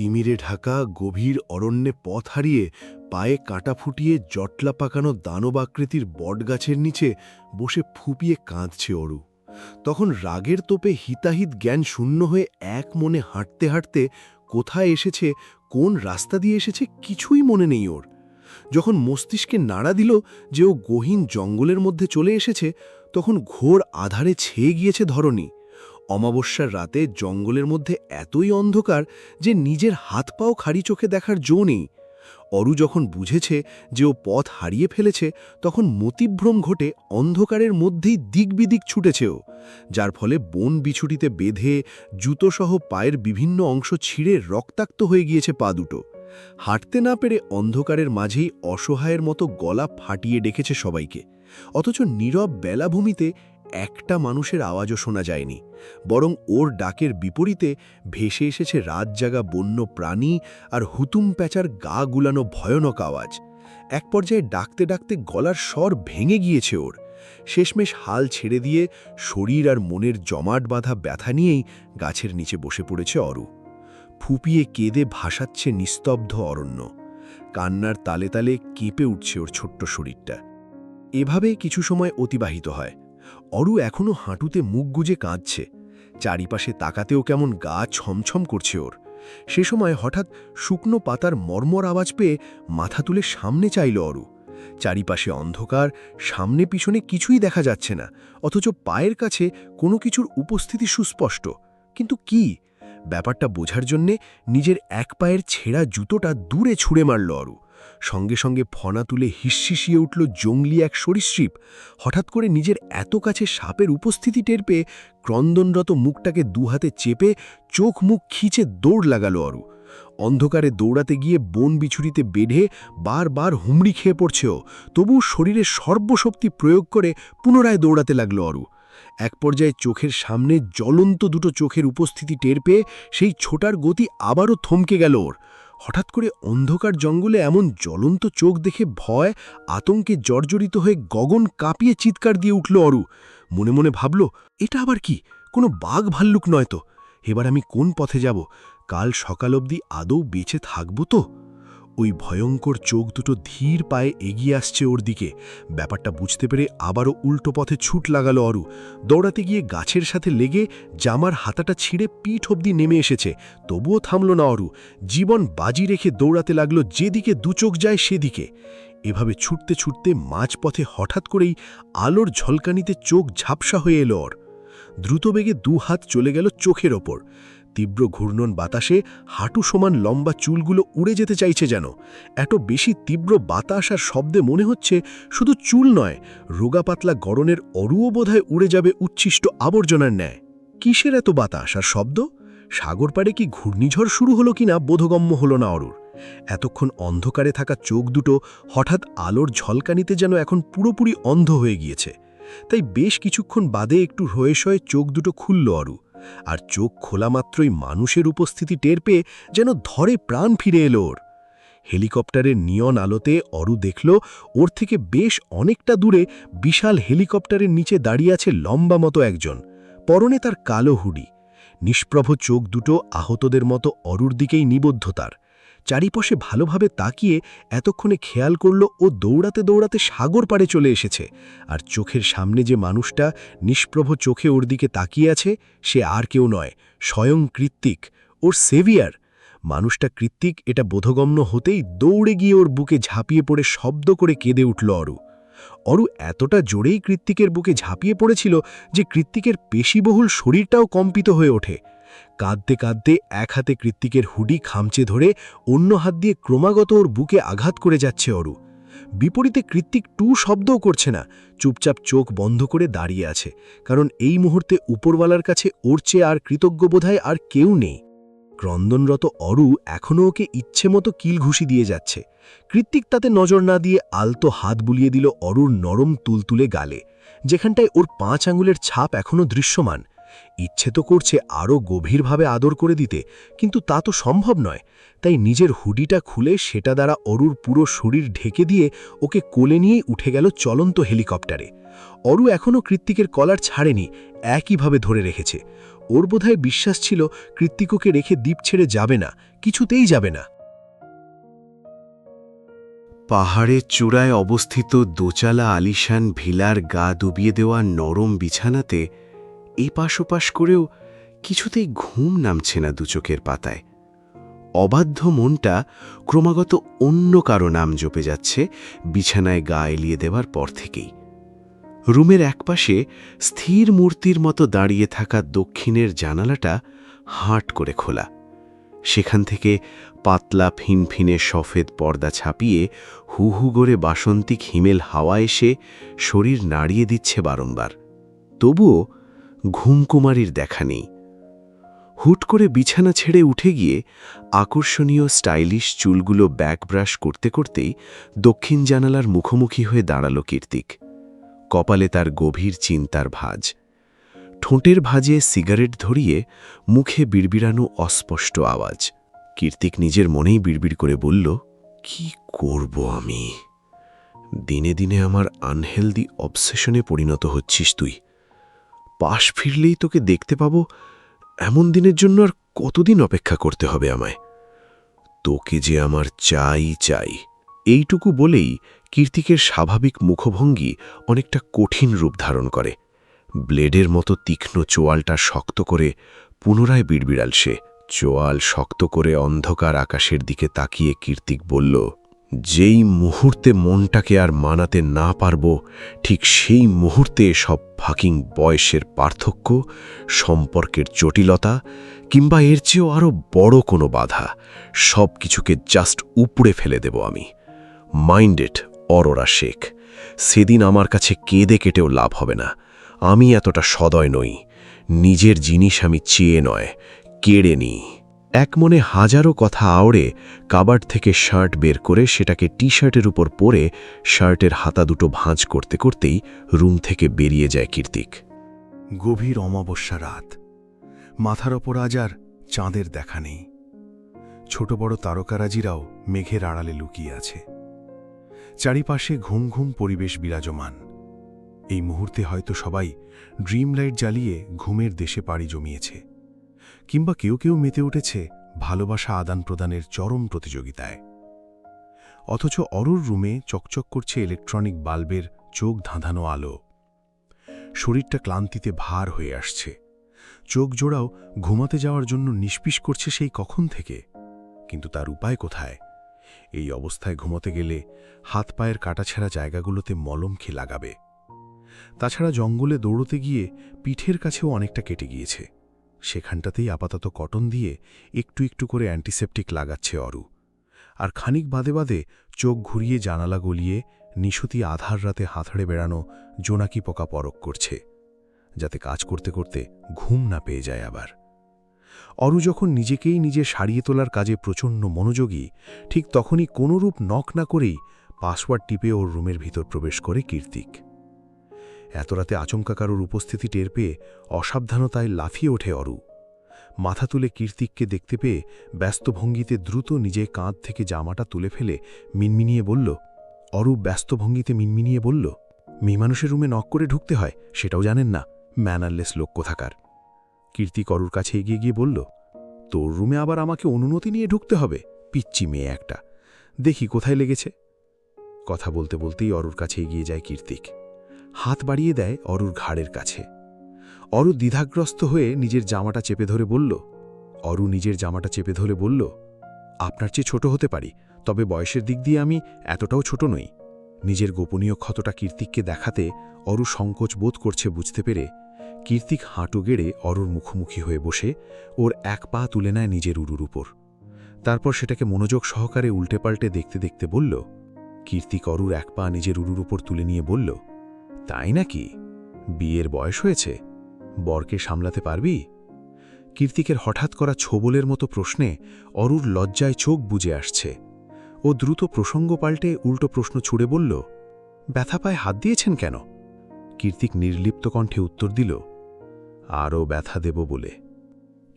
তিমিরে ঢাকা গভীর অরণ্যে পথ হারিয়ে পায়ে কাঁটা ফুটিয়ে জটলা পাকানো দানবাকৃতির বটগাছের নিচে বসে ফুপিয়ে কাঁদছে অরু। তখন রাগের তোপে হিতাহিত জ্ঞান শূন্য হয়ে এক মনে হাঁটতে হাঁটতে কোথায় এসেছে, কোন রাস্তা দিয়ে এসেছে কিছুই মনে নেই ওর। যখন মস্তিষ্কে নাড়া দিল যে ও গহীন জঙ্গলের মধ্যে চলে এসেছে, তখন ঘোর আধারে ছেয়ে গিয়েছে ধরণী। অমাবস্যার রাতে জঙ্গলের মধ্যে এতই অন্ধকার যে নিজের হাত পাও খালি চোখে দেখার জো নেই। অরু যখন বুঝেছে যে ও পথ হারিয়ে ফেলেছে, তখন মতিভ্রম ঘটে অন্ধকারের মধ্যেই দিকবিদিক ছুটেছে ও, যার ফলে বন বিছুটিতে বেঁধে জুতোসহ পায়ের বিভিন্ন অংশ ছিঁড়ে রক্তাক্ত হয়ে গিয়েছে পা দুটো। হাঁটতে না পেরে অন্ধকারের মাঝেই অসহায়ের মতো গলা ফাটিয়ে ডেকেছে সবাইকে, অথচ নীরব বেলাভূমিতে একটা মানুষের আওয়াজও শোনা যায়নি, বরং ওর ডাকের বিপরীতে ভেসে এসেছে রাতজাগা বন্য প্রাণী আর হুতুম প্যাঁচার গা গুলানো ভয়ানক আওয়াজ। এক পর্যায়ে ডাকতে ডাকতে গলার স্বর ভেঙে গিয়েছে ওর। শেষমেশ হাল ছেড়ে দিয়ে শরীর আর মনের জমাট বাঁধা ব্যথা নিয়েই গাছের নিচে বসে পড়েছে অরু। ফুপিয়ে কেঁদে ভাসাচ্ছে নিস্তব্ধ অরণ্য, কান্নার তালে তালে কেঁপে উঠছে ওর ছোট্ট শরীরটা। এভাবে কিছু সময় অতিবাহিত হয়। অরু এখনও হাঁটুতে মুখ গুজে কাঁদছে, চারিপাশে তাকাতেও কেমন গা ছমছম করছে ওর। সে সময় হঠাৎ শুকনো পাতার মর্মর আওয়াজ পেয়ে মাথা তুলে সামনে চাইল অরু। চারিপাশে অন্ধকার, সামনে পিছনে কিছুই দেখা যাচ্ছে না, অথচ পায়ের কাছে কোনো কিছুর উপস্থিতি সুস্পষ্ট। কিন্তু কি? ব্যাপারটা বোঝার জন্যে নিজের এক পায়ের ছেঁড়া জুতোটা দূরে ছুঁড়ে মারল অরু। সঙ্গে সঙ্গে ফনা তুলে হিসশিসিয়ে উঠল জঙ্গলি এক সরীসৃপ। হঠাৎ করে নিজের এত কাছে সাপের উপস্থিতি টের পেয়ে ক্রন্দনরত মুখটাকে দুহাতে চেপে চোখ মুখ খিঁচে দৌড় লাগালো অরু। অন্ধকারে দৌড়াতে গিয়ে বন বিছুরিতে বেঁধে বারবার হুমড়ি খেয়ে পড়ছেও, তবু শরীরে সর্বশক্তি প্রয়োগ করে পুনরায় দৌড়াতে লাগল অরু। এক পর্যায়ে চোখের সামনে জ্বলন্ত দুটো চোখের উপস্থিতি টের পেয়ে সেই ছোটার গতি আবারও থমকে গেল ওর। হঠাৎ করে অন্ধকার জঙ্গলে এমন জ্বলন্ত চোখ দেখে ভয় আতঙ্কে জর্জরিত হয়ে গগন কাঁপিয়ে চিৎকার দিয়ে উঠল অরু। মনে মনে ভাবল, এটা আবার কি? কোনো বাঘ ভাল্লুক নয় তো? এবার আমি কোন পথে যাব? কাল সকাল অবধি আদৌ বেঁচে থাকব তো? ওই ভয়ঙ্কর চোখ দুটো ধীর পায়ে এগিয়ে আসছে ওর দিকে। ব্যাপারটা বুঝতে পেরে আবারও উল্টো পথে ছুট লাগালো অরু। দৌড়াতে গিয়ে গাছের সাথে লেগে জামার হাতাটা ছিঁড়ে পিঠ অবধি নেমে এসেছে, তবুও থামল না অরু। জীবন বাজি রেখে দৌড়াতে লাগলো যেদিকে দুচোখ যায় সেদিকে। এভাবে ছুটতে ছুটতে মাঝপথে হঠাৎ করেই আলোর ঝলকানিতে চোখ ঝাপসা হয়ে এলো ওর। দ্রুতবেগে দুহাত চলে গেল চোখের ওপর। তীব্র ঘূর্ণন বাতাসে হাঁটু সমান লম্বা চুলগুলো উড়ে যেতে চাইছে যেন। এত বেশি তীব্র বাতাস আর শব্দে মনে হচ্ছে শুধু চুল নয়, রোগা পাতলা গড়নের অরুও বোধহয় উড়ে যাবে উচ্ছিষ্ট আবর্জনার ন্যায়। কিসের এত বাতাস আর শব্দ? সাগর পাড়ে কি ঘূর্ণিঝড় শুরু হলো কিনা বোধগম্য হলো না অরুর। এতক্ষণ অন্ধকারে থাকা চোখ দুটো হঠাৎ আলোর ঝলকানিতে যেন এখন পুরোপুরি অন্ধ হয়ে গিয়েছে। তাই বেশ কিছুক্ষণ বাদে একটু হয়ে সয়ে চোখ দুটো খুলল অরু। আর চোখ খোলা মাত্রই মানুষের উপস্থিতি টের পেয়ে যেন ধরে প্রাণ ফিরে এলো ওর। হেলিকপ্টারের নিয়ন আলোতে অরু দেখল ওর থেকে বেশ অনেকটা দূরে বিশাল হেলিকপ্টারের নিচে দাঁড়িয়ে আছে লম্বা মতো একজন, পরনে তার কালো হুডি। নিষ্প্রভ চোখ দুটো আহতদের মতো অরুর দিকেই নিবদ্ধ তার। চারিপাশে ভালোভাবে তাকিয়ে এতক্ষণে খেয়াল করল ও দৌড়াতে দৌড়াতে সাগর পাড়ে চলে এসেছে। আর চোখের সামনে যে মানুষটা নিষ্প্রভ চোখে ওর দিকে তাকিয়ে আছে, সে আর কেউ নয়, স্বয়ং কৃত্তিক, ওর সেভিয়ার। মানুষটা কৃত্তিক এটা বোধগম্য হতেই দৌড়ে গিয়ে ওর বুকে ঝাঁপিয়ে পড়ে শব্দ করে কেঁদে উঠল অরু। অরু এতটা জোরেই কৃত্তিকের বুকে ঝাঁপিয়ে পড়েছিল যে কৃত্তিকের পেশিবহুল শরীরটাও কম্পিত হয়ে ওঠে। কাঁদতে কাঁদতে এক হাতে কৃত্তিকের হুডি খামচে ধরে অন্য হাত দিয়ে ক্রমাগত ওর বুকে আঘাত করে যাচ্ছে অরু। বিপরীতে কৃত্তিক টু শব্দও করছে না, চুপচাপ চোখ বন্ধ করে দাঁড়িয়ে আছে, কারণ এই মুহূর্তে উপরওয়ালার কাছে ওর চেয়ে আর কৃতজ্ঞ বোধহয় আর কেউ নেই। ক্রন্দনরত অরু এখনও ওকে ইচ্ছে মতো কিল ঘুষি দিয়ে যাচ্ছে। কৃত্তিক তাতে নজর না দিয়ে আলতো হাত বুলিয়ে দিল অরুর নরম তুলতুলে গালে, যেখানটায় ওর 5 আঙুলের ছাপ এখনও দৃশ্যমান। ইচ্ছে তো করছে আরও গভীরভাবে আদর করে দিতে, কিন্তু তা তো সম্ভব নয়। তাই নিজের হুডিটা খুলে সেটা দ্বারা অরুর পুরো শরীর ঢেকে দিয়ে ওকে কোলে নিয়েই উঠে গেল চলন্ত হেলিকপ্টারে। অরু এখনও কৃত্তিকের কলার ছাড়েনি, একইভাবে ধরে রেখেছে। ওর বোধহয় বিশ্বাস ছিল কৃত্তিককে রেখে দ্বীপ ছেড়ে যাবে না, কিছুতেই যাবে না। পাহাড়ের চূড়ায় অবস্থিত দোচালা আলিশান ভিলার গা ডুবিয়ে দেওয়া নরম বিছানাতে এপাশ ওপাশ করেও কিছুতেই ঘুম নামছে না দুচোখের পাতায়। অবাধ্য মনটা ক্রমাগত অন্য কারো নাম জপে যাচ্ছে বিছানায় গা এলিয়ে দেওয়ার পর থেকেই। রুমের একপাশে স্থির মূর্তির মতো দাঁড়িয়ে থাকা দক্ষিণের জানালাটা হাঁট করে খোলা। সেখান থেকে পাতলা ফিনফিনে সফেদ পর্দা ছাপিয়ে হু হু করে বাসন্তিক হিমেল হাওয়া এসে শরীর নাড়িয়ে দিচ্ছে বারংবার। তবুও ঘুমকুমারীর দেখা নেই। হুট করে বিছানা ছেড়ে উঠে গিয়ে আকর্ষণীয় স্টাইলিশ চুলগুলো ব্যাকব্রাশ করতে করতেই দক্ষিণ জানালার মুখোমুখি হয়ে দাঁড়াল কীর্তিক। কপালে তার গভীর চিন্তার ভাঁজ। ঠোঁটের ভাঁজে সিগারেট ধরিয়ে মুখে বিড়বিড়ানো অস্পষ্ট আওয়াজ। কীর্তিক নিজের মনেই বিড়বিড় করে বলল, কি করব আমি? দিনে দিনে আমার আনহেলদি অবসেশনে পরিণত হচ্ছিস তুই। পাশ ফিরলেই তোকে দেখতে পাবো, এমন দিনের জন্য আর কতদিন অপেক্ষা করতে হবে আমায়? তোকে যে আমার চাই চাই। এইটুকু বলেই কীর্তিকের স্বাভাবিক মুখভঙ্গি অনেকটা কঠিন রূপ ধারণ করে। ব্লেডের মতো তীক্ষ্ণ চোয়ালটা শক্ত করে পুনরায় বিড়বিড়াল সে। চোয়াল শক্ত করে অন্ধকার আকাশের দিকে তাকিয়ে কীর্তিক বলল, যেই মুহূর্তে মনটাকে আর মানাতে না পারব, ঠিক সেই মুহূর্তে সব ফাকিং বয়সের পার্থক্য, সম্পর্কের জটিলতা কিংবা এর চেয়েও আরও বড় কোনো বাধা, সব কিছুকে জাস্ট উপড়ে ফেলে দেব আমি। Mind it, Aurora Sheikh. সেদিন আমার কাছে কেঁদে কেটেও লাভ হবে না। আমি এতটা সদয় নই। নিজের জিনিস আমি চেয়ে নয়, কেড়ে নিই। এক মনে হাজারো কথা আওড়ে কাবার্ড থেকে শার্ট বের করে সেটাকে টি শার্টের উপর পরে শার্টের হাতা দুটো ভাঁজ করতে করতেই রুম থেকে বেরিয়ে যায় কীর্তিক। গভীর অমাবস্যা রাত। মাথার ওপর আজ আর চাঁদের দেখা নেই। ছোট বড় তারকারাজিরাও মেঘের আড়ালে লুকিয়ে আছে। চারিপাশে ঘুম ঘুম পরিবেশ বিরাজমান। এই মুহূর্তে হয়তো সবাই ড্রিম লাইট জ্বালিয়ে ঘুমের দেশে পাড়ি জমিয়েছে, কিংবা কেউ কেউ মেতে উঠেছে ভালোবাসা আদান প্রদানের চরম প্রতিযোগিতায়। অথচ অরুর রুমে চকচক করছে ইলেকট্রনিক বাল্বের চোখ ধাঁধানো আলো। শরীরটা ক্লান্তিতে ভার হয়ে আসছে। চোখ জোড়াও ঘুমাতে যাওয়ার জন্য নিষ্পিস করছে সেই কখন থেকে। কিন্তু তার উপায় কোথায়? এই অবস্থায় ঘুমোতে গেলে হাত পায়ের কাটাছেঁড়া জায়গাগুলোতে মলম খেয়ে লাগাবে। তাছাড়া জঙ্গলে দৌড়তে গিয়ে পিঠের কাছেও অনেকটা কেটে গিয়েছে। সেখানটাতেই আপাতত কটন দিয়ে একটু একটু করে অ্যান্টিসেপটিক লাগাচ্ছে অরু। আর খানিক বাদে বাদে চোখ ঘুরিয়ে জানালা গলিয়ে নিশুতি আধার রাতে হাতড়ে বেড়ানো জোনাকি পোকা পরক করছে, যাতে কাজ করতে করতে ঘুম না পেয়ে যায় আবার। অরু যখন নিজেকেই নিজে সারিয়ে তোলার কাজে প্রচণ্ড মনোযোগী, ঠিক তখনই কোনোরূপ নক না করেই পাসওয়ার্ড টিপে ওর রুমের ভিতর প্রবেশ করে কীর্তিক। এত রাতে আচমকা কারোর উপস্থিতি টের পেয়ে অসাবধানতায় লাফিয়ে ওঠে অরু। মাথা তুলে কীর্তিককে দেখতে পেয়ে ব্যস্ত ভঙ্গিতে দ্রুত নিজে কাঁধ থেকে জামাটা তুলে ফেলে মিনমিনিয়ে বলল, অরু ব্যস্ত ভঙ্গিতে মিনমিনিয়ে বলল, মেয়েমানুষের রুমে নক করে ঢুকতে হয়, সেটাও জানেন না? ম্যানারলেস লোক কোথাকার। কীর্তিক অরুর কাছে এগিয়ে গিয়ে বলল, তোর রুমে আবার আমাকে অনুমতি নিয়ে ঢুকতে হবে? পিচ্চি মেয়ে একটা, দেখি কোথায় লেগেছে। কথা বলতে বলতেই অরুর কাছে এগিয়ে যায় কীর্তিক। হাত বাড়িয়ে দেয় অরুর ঘাড়ের কাছে। অরু দ্বিধাগ্রস্ত হয়ে নিজের জামাটা চেপে ধরে বলল, আপনার চেয়ে ছোট হতে পারি, তবে বয়সের দিক দিয়ে আমি এতটাও ছোট নই। নিজের গোপনীয় ক্ষতটা কীর্তিককে দেখাতে অরু সংকোচ বোধ করছে বুঝতে পেরে কীর্তিক হাঁটু গেড়ে অরুর মুখোমুখি হয়ে বসে ওর এক পা তুলে নেয় নিজের উরুর উপর। তারপর সেটাকে মনোযোগ সহকারে উল্টে পাল্টে দেখতে দেখতে বলল, কীর্তিক অরুর এক পা নিজের উরুর উপর তুলে নিয়ে বলল, তাই নাকি? বিয়ের বয়স হয়েছে, বরকে সামলাতে পারবি? কীর্তিকের হঠাৎ করা ছোবলের মতো প্রশ্নে অরুর লজ্জায় চোখ বুজে আসছে। ও দ্রুত প্রসঙ্গ পাল্টে উল্টো প্রশ্ন ছুড়ে বলল, ব্যথা পায়ে হাত দিয়েছেন কেন? কীর্তিক নির্লিপ্ত কণ্ঠে উত্তর দিল, আরও ব্যথা দেব বলে।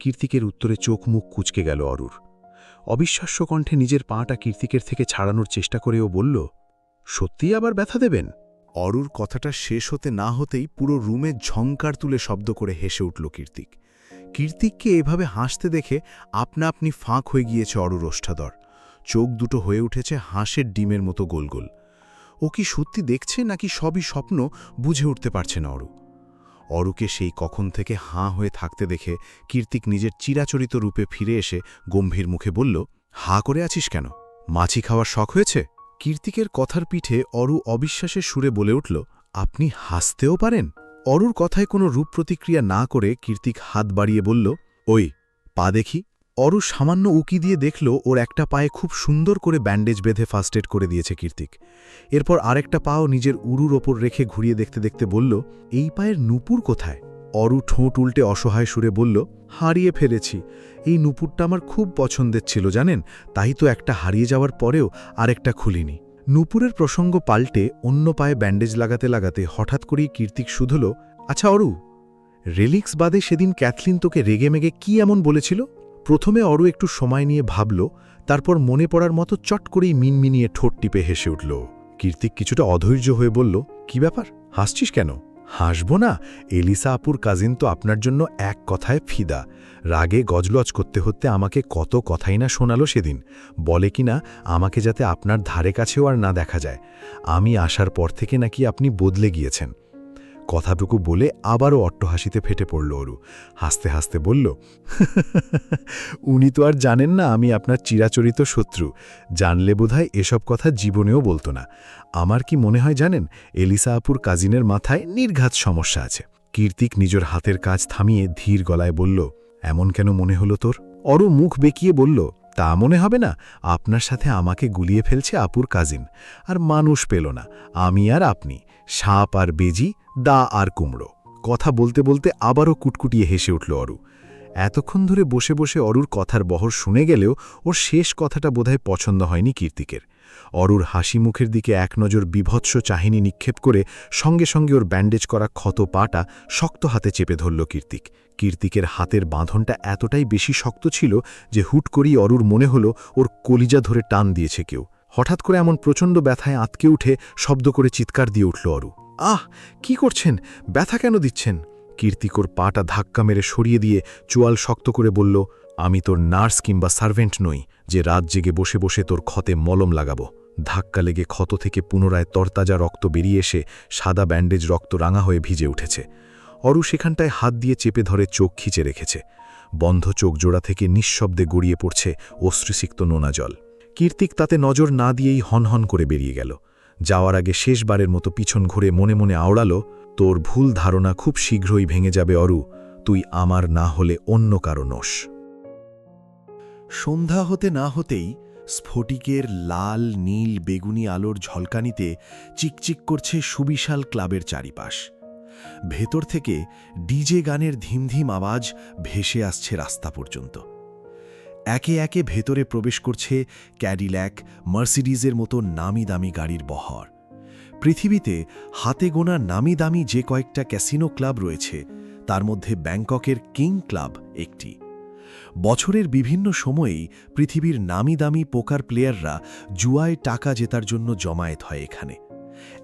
কীর্তিকের উত্তরে চোখ মুখ কুঁচকে গেল অরুর। অবিশ্বাস্য কণ্ঠে নিজের পাটা কীর্তিকের থেকে ছাড়ানোর চেষ্টা করেও বলল, সত্যিই আবার ব্যথা দেবেন? অরুর কথাটা শেষ হতে না হতেই পুরো রুমে ঝংকার তুলে শব্দ করে হেসে উঠল কীর্তিক। কীর্তিককে এভাবে হাসতে দেখে আপনা আপনি ফাঁক হয়ে গিয়েছে অরুর ওষ্ঠাধর। চোখ দুটো হয়ে উঠেছে হাঁসের ডিমের মতো গোল গোল। ও কি সত্যি দেখছে নাকি সবই স্বপ্ন বুঝে উঠতে পারছে না অরু। অরুকে সেই কখন থেকে হাঁ হয়ে থাকতে দেখে কীর্তিক নিজের চিরাচরিত রূপে ফিরে এসে গম্ভীর মুখে বলল, হাঁ করে আছিস কেন? মাছি খাওয়ার শখ হয়েছে? কীর্তিকের কথার পিঠে অরু অবিশ্বাসের সুরে বলে উঠল, আপনি হাসতেও পারেন? অরুর কথায় কোনো রূপ প্রতিক্রিয়া না করে কীর্তিক হাত বাড়িয়ে বলল, ওই পা দেখি। অরু সামান্য উকি দিয়ে দেখল ওর একটা পায়ে খুব সুন্দর করে ব্যান্ডেজ বেঁধে ফার্স্ট এড করে দিয়েছে কীর্তিক। এরপর আরেকটা পাও নিজের উরুর ওপর রেখে ঘুরিয়ে দেখতে দেখতে বলল, এই পায়ের নুপুর কোথায়? অরু ঠোঁট উল্টে অসহায় সুরে বলল, হারিয়ে ফেলেছি। এই নুপুরটা আমার খুব পছন্দের ছিল জানেন, তাই তো একটা হারিয়ে যাওয়ার পরেও আরেকটা খুলিনি। নুপুরের প্রসঙ্গ পাল্টে অন্য পায়ে ব্যান্ডেজ লাগাতে লাগাতে হঠাৎ করেই কীর্তিক শুধল, আচ্ছা অরু, রেলিক্স বাদে সেদিন ক্যাথলিন তোকে রেগেমেগে কি এমন বলেছিল? প্রথমে অরু একটু সময় নিয়ে ভাবল, তারপর মনে পড়ার মতো চট করেই মিনমিনিয়ে ঠোঁট টিপে হেসে উঠল। কীর্তিক কিছুটা অধৈর্য হয়ে বলল, কি ব্যাপার, হাসছিস কেন? হাসব না, এলিসা আপুর কাজিন তো আপনার জন্য এক কথায় ফিদা। রাগে গজলজ করতে হতে আমাকে কত কথাই না শোনালো সেদিন। বলে কিনা আমাকে যাতে আপনার ধারে কাছেও আর না দেখা যায়। আমি আসার পর থেকে নাকি আপনি বদলে গিয়েছেন। কথাটুকু বলে আবারও অট্টহাসিতে ফেটে পড়ল অরু। হাসতে হাসতে বলল, উনি তো আর জানেন না আমি আপনার চিরাচরিত শত্রু। জানলে বোধহয় এসব কথা জীবনেও বলতো না। আমার কি মনে হয় জানেন, এলিসা আপুর কাজিনের মাথায় নির্ঘাত সমস্যা আছে। কীর্তিক নিজের হাতের কাজ থামিয়ে ধীর গলায় বলল, এমন কেন মনে হলো তোর? অরু মুখ বেঁকিয়ে বলল, তা মনে হবে না, আপনার সাথে আমাকে গুলিয়ে ফেলছে আপুর কাজিন। আর মানুষ পেল না, আমি আর আপনি, সাপ আর বেজি, দা আর কুমড়ো। কথা বলতে বলতে আবারও কুটকুটিয়ে হেসে উঠল অরু। এতক্ষণ ধরে বসে বসে অরুর কথার বহর শুনে গেলেও ওর শেষ কথাটা বোধহয় পছন্দ হয়নি কীর্তিকের। অরুর হাসি মুখের দিকে এক নজর বিভৎস চাহিনি নিক্ষেপ করে সঙ্গে সঙ্গে ওর ব্যান্ডেজ করা ক্ষত পাটা শক্ত হাতে চেপে ধরল কীর্তিক। কীর্তিকের হাতের বাঁধনটা এতটাই বেশি শক্ত ছিল যে হুট করেই অরুর মনে হলো ওর কলিজা ধরে টান দিয়েছে কেউ। হঠাৎ করে এমন প্রচণ্ড ব্যথায় আঁতকে উঠে শব্দ করে চিৎকার দিয়ে উঠল অরু। আহ, কি করছেন? ব্যথা কেন দিচ্ছেন? কীর্তিক ওর পাটা ধাক্কা মেরে সরিয়ে দিয়ে চোয়াল শক্ত করে বলল, আমি তোর নার্স কিংবা সার্ভেন্ট নই যে রাত জেগে বসে বসে তোর ক্ষতে মলম লাগাবো। ধাক্কা লেগে ক্ষত থেকে পুনরায় তরতাজা রক্ত বেরিয়ে এসে সাদা ব্যান্ডেজ রক্ত রাঙা হয়ে ভিজে উঠেছে। অরু সেখানটায় হাত দিয়ে চেপে ধরে চোখ খিচে রেখেছে। বন্ধ চোখ জোড়া থেকে নিঃশব্দে গড়িয়ে পড়ছে অশ্রুসিক্ত নোনা জল। কীর্তিক তাতে নজর না দিয়েই হনহন করে বেরিয়ে গেল। যাওয়ার আগে শেষবারের মতো পিছন ঘুরে মনে মনে আওড়ালো, তোর ভুল ধারণা খুব শীঘ্রই ভেঙে যাবে অরু, তুই আমার না হলে অন্য কারো নোস। সন্ধ্যা হতে না হতেই স্ফটিকের লাল নীল বেগুনি আলোর ঝলকানিতে চিকচিক করছে সুবিশাল ক্লাবের চারিপাশ। ভেতর থেকে ডিজে গানের ধিমধিম আওয়াজ ভেসে আসছে রাস্তা পর্যন্ত। একে একে ভেতরে প্রবেশ করছে ক্যাডিল্যাক, মার্সিডিজের মতো নামি দামি গাড়ির বহর। পৃথিবীতে হাতে গোনা নামি দামি যে কয়েকটা ক্যাসিনো ক্লাব রয়েছে তার মধ্যে ব্যাংককের কিং ক্লাব একটি। বছরের বিভিন্ন সময়েই পৃথিবীর নামি দামি পোকার প্লেয়াররা জুয়ায় টাকা জেতার জন্য জমায়েত হয় এখানে।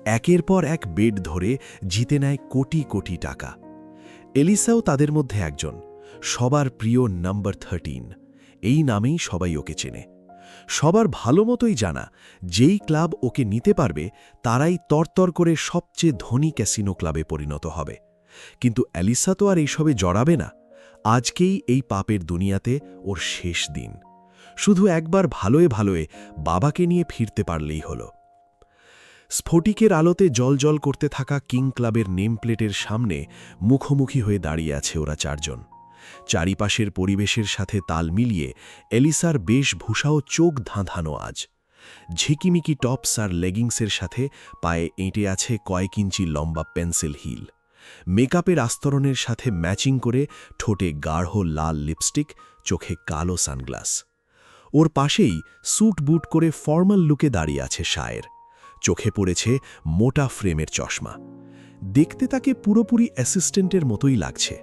একের পর এক বেড ধরে জিতে নেয় কোটি কোটি টাকা। এলিসাও তাদের মধ্যে একজন, সবার প্রিয় নাম্বার 13। এই নামেই সবাই ওকে চেনে। সবার ভালো মতোই জানা, যেই ক্লাব ওকে নিতে পারবে তারাই তরতর করে সবচেয়ে ধনী ক্যাসিনো ক্লাবে পরিণত হবে। কিন্তু এলিসা তো আর এইসবে জড়াবে না। আজকেই এই পাপের দুনিয়াতে ওর শেষ দিন। শুধু একবার ভালোয় ভালোয় বাবাকে নিয়ে ফিরতে পারলেই হল। স্ফটিকের আলোতে জলজল করতে থাকা কিং ক্লাবের নেম প্লেটের সামনে মুখোমুখি হয়ে দাঁড়িয়ে আছে ওরা চারজন। চারিপাশের পরিবেশের সাথে তাল মিলিয়ে এলিসার বেশভূষাও চোখ ধাঁধানো আজ। ঝিকিমিকি টপস আর লেগিংসের সাথে পায়ে এঁটে আছে কয়েক ইঞ্চি লম্বা পেন্সিল হিল। মেকআপের আস্তরণের সাথে ম্যাচিং করে ঠোঁটে গাঢ় লাল লিপস্টিক, চোখে কালো সানগ্লাস। ওর পাশেই স্যুট বুট করে ফর্মাল লুকে দাঁড়িয়ে আছে শায়ের। চোখে পড়েছে মোটা ফ্রেমের চশমা। দেখতে তাকে পুরোপুরি অ্যাসিস্ট্যান্টের মতোই লাগছে।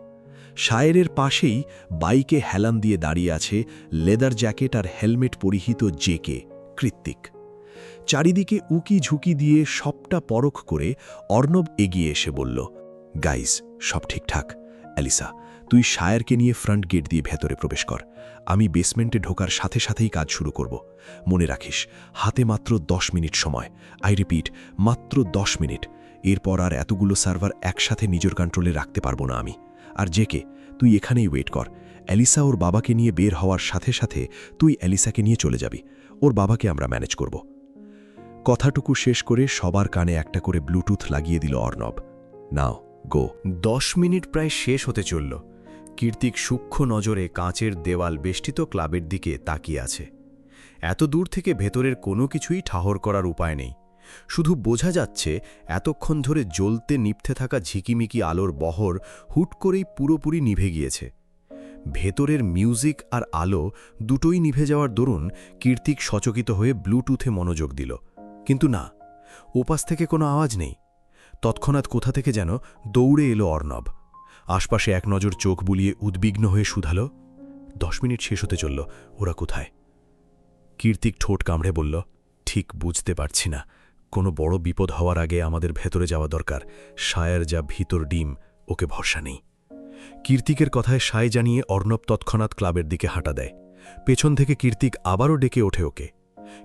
শায়েরের পাশেই বাইকে হেলান দিয়ে দাঁড়িয়ে আছে লেদার জ্যাকেট আর হেলমেট পরিহিত জেকে, কৃত্তিক। চারিদিকে উকি ঝুঁকি দিয়ে সবটা পরখ করে অর্ণব এগিয়ে এসে বলল, গাইজ, সব ঠিকঠাক। এলিসা, তুই শায়ারকে নিয়ে ফ্রন্ট গেট দিয়ে ভেতরে প্রবেশ কর। আমি বেসমেন্টে ঢোকার সাথে সাথেই কাজ শুরু করব। মনে রাখিস, হাতে মাত্র 10 মিনিট সময়। আই রিপিট, মাত্র 10 মিনিট। এরপর আর এতগুলো সার্ভার একসাথে নিজের কন্ট্রোলে রাখতে পারবো না আমি। আর জেকে, তুই এখানেই ওয়েট কর। অ্যালিসা ওর বাবাকে নিয়ে বের হওয়ার সাথে সাথে তুই অ্যালিসাকে নিয়ে চলে যাবি। ওর বাবাকে আমরা ম্যানেজ করব। কথাটুকু শেষ করে সবার কানে একটা করে ব্লুটুথ লাগিয়ে দিল অর্ণব। নাও গো। 10 মিনিট প্রায় শেষ হতে চলল। কীর্তিক সূক্ষ্ম নজরে কাঁচের দেওয়াল বেষ্টিত ক্লাবের দিকে তাকিয়ে আছে। এত দূর থেকে ভেতরের কোনো কিছুই ঠাহর করার উপায় নেই। শুধু বোঝা যাচ্ছে এতক্ষণ ধরে জ্বলতে নিভতে থাকা ঝিকিমিকি আলোর বহর হুট করেই পুরোপুরি নিভে গিয়েছে। ভেতরের মিউজিক আর আলো দুটোই নিভে যাওয়ার দরুন কীর্তিক সচকিত হয়ে ব্লুটুথে মনোযোগ দিল। কিন্তু না, ওপাশ থেকে কোনো আওয়াজ নেই। তৎক্ষণাৎ কোথা থেকে যেন দৌড়ে এলো অর্ণব। আশপাশে এক নজর চোখ বুলিয়ে উদ্বিগ্ন হয়ে শুধালো, 10 মিনিট শেষ হতে চলল, ওরা কোথায়? কীর্তিক ঠোঁট কামড়ে বলল, ঠিক বুঝতে পারছি না। কোনো বড় বিপদ হওয়ার আগে আমাদের ভেতরে যাওয়া দরকার। শায়ার যা ভিতর ডিম, ওকে ভরসা নেই। কীর্তিকের কথায় সায় জানিয়ে অর্ণব তৎক্ষণাৎ ক্লাবের দিকে হাঁটা দেয়। পেছন থেকে কীর্তিক আবারও ডেকে ওঠে ওকে।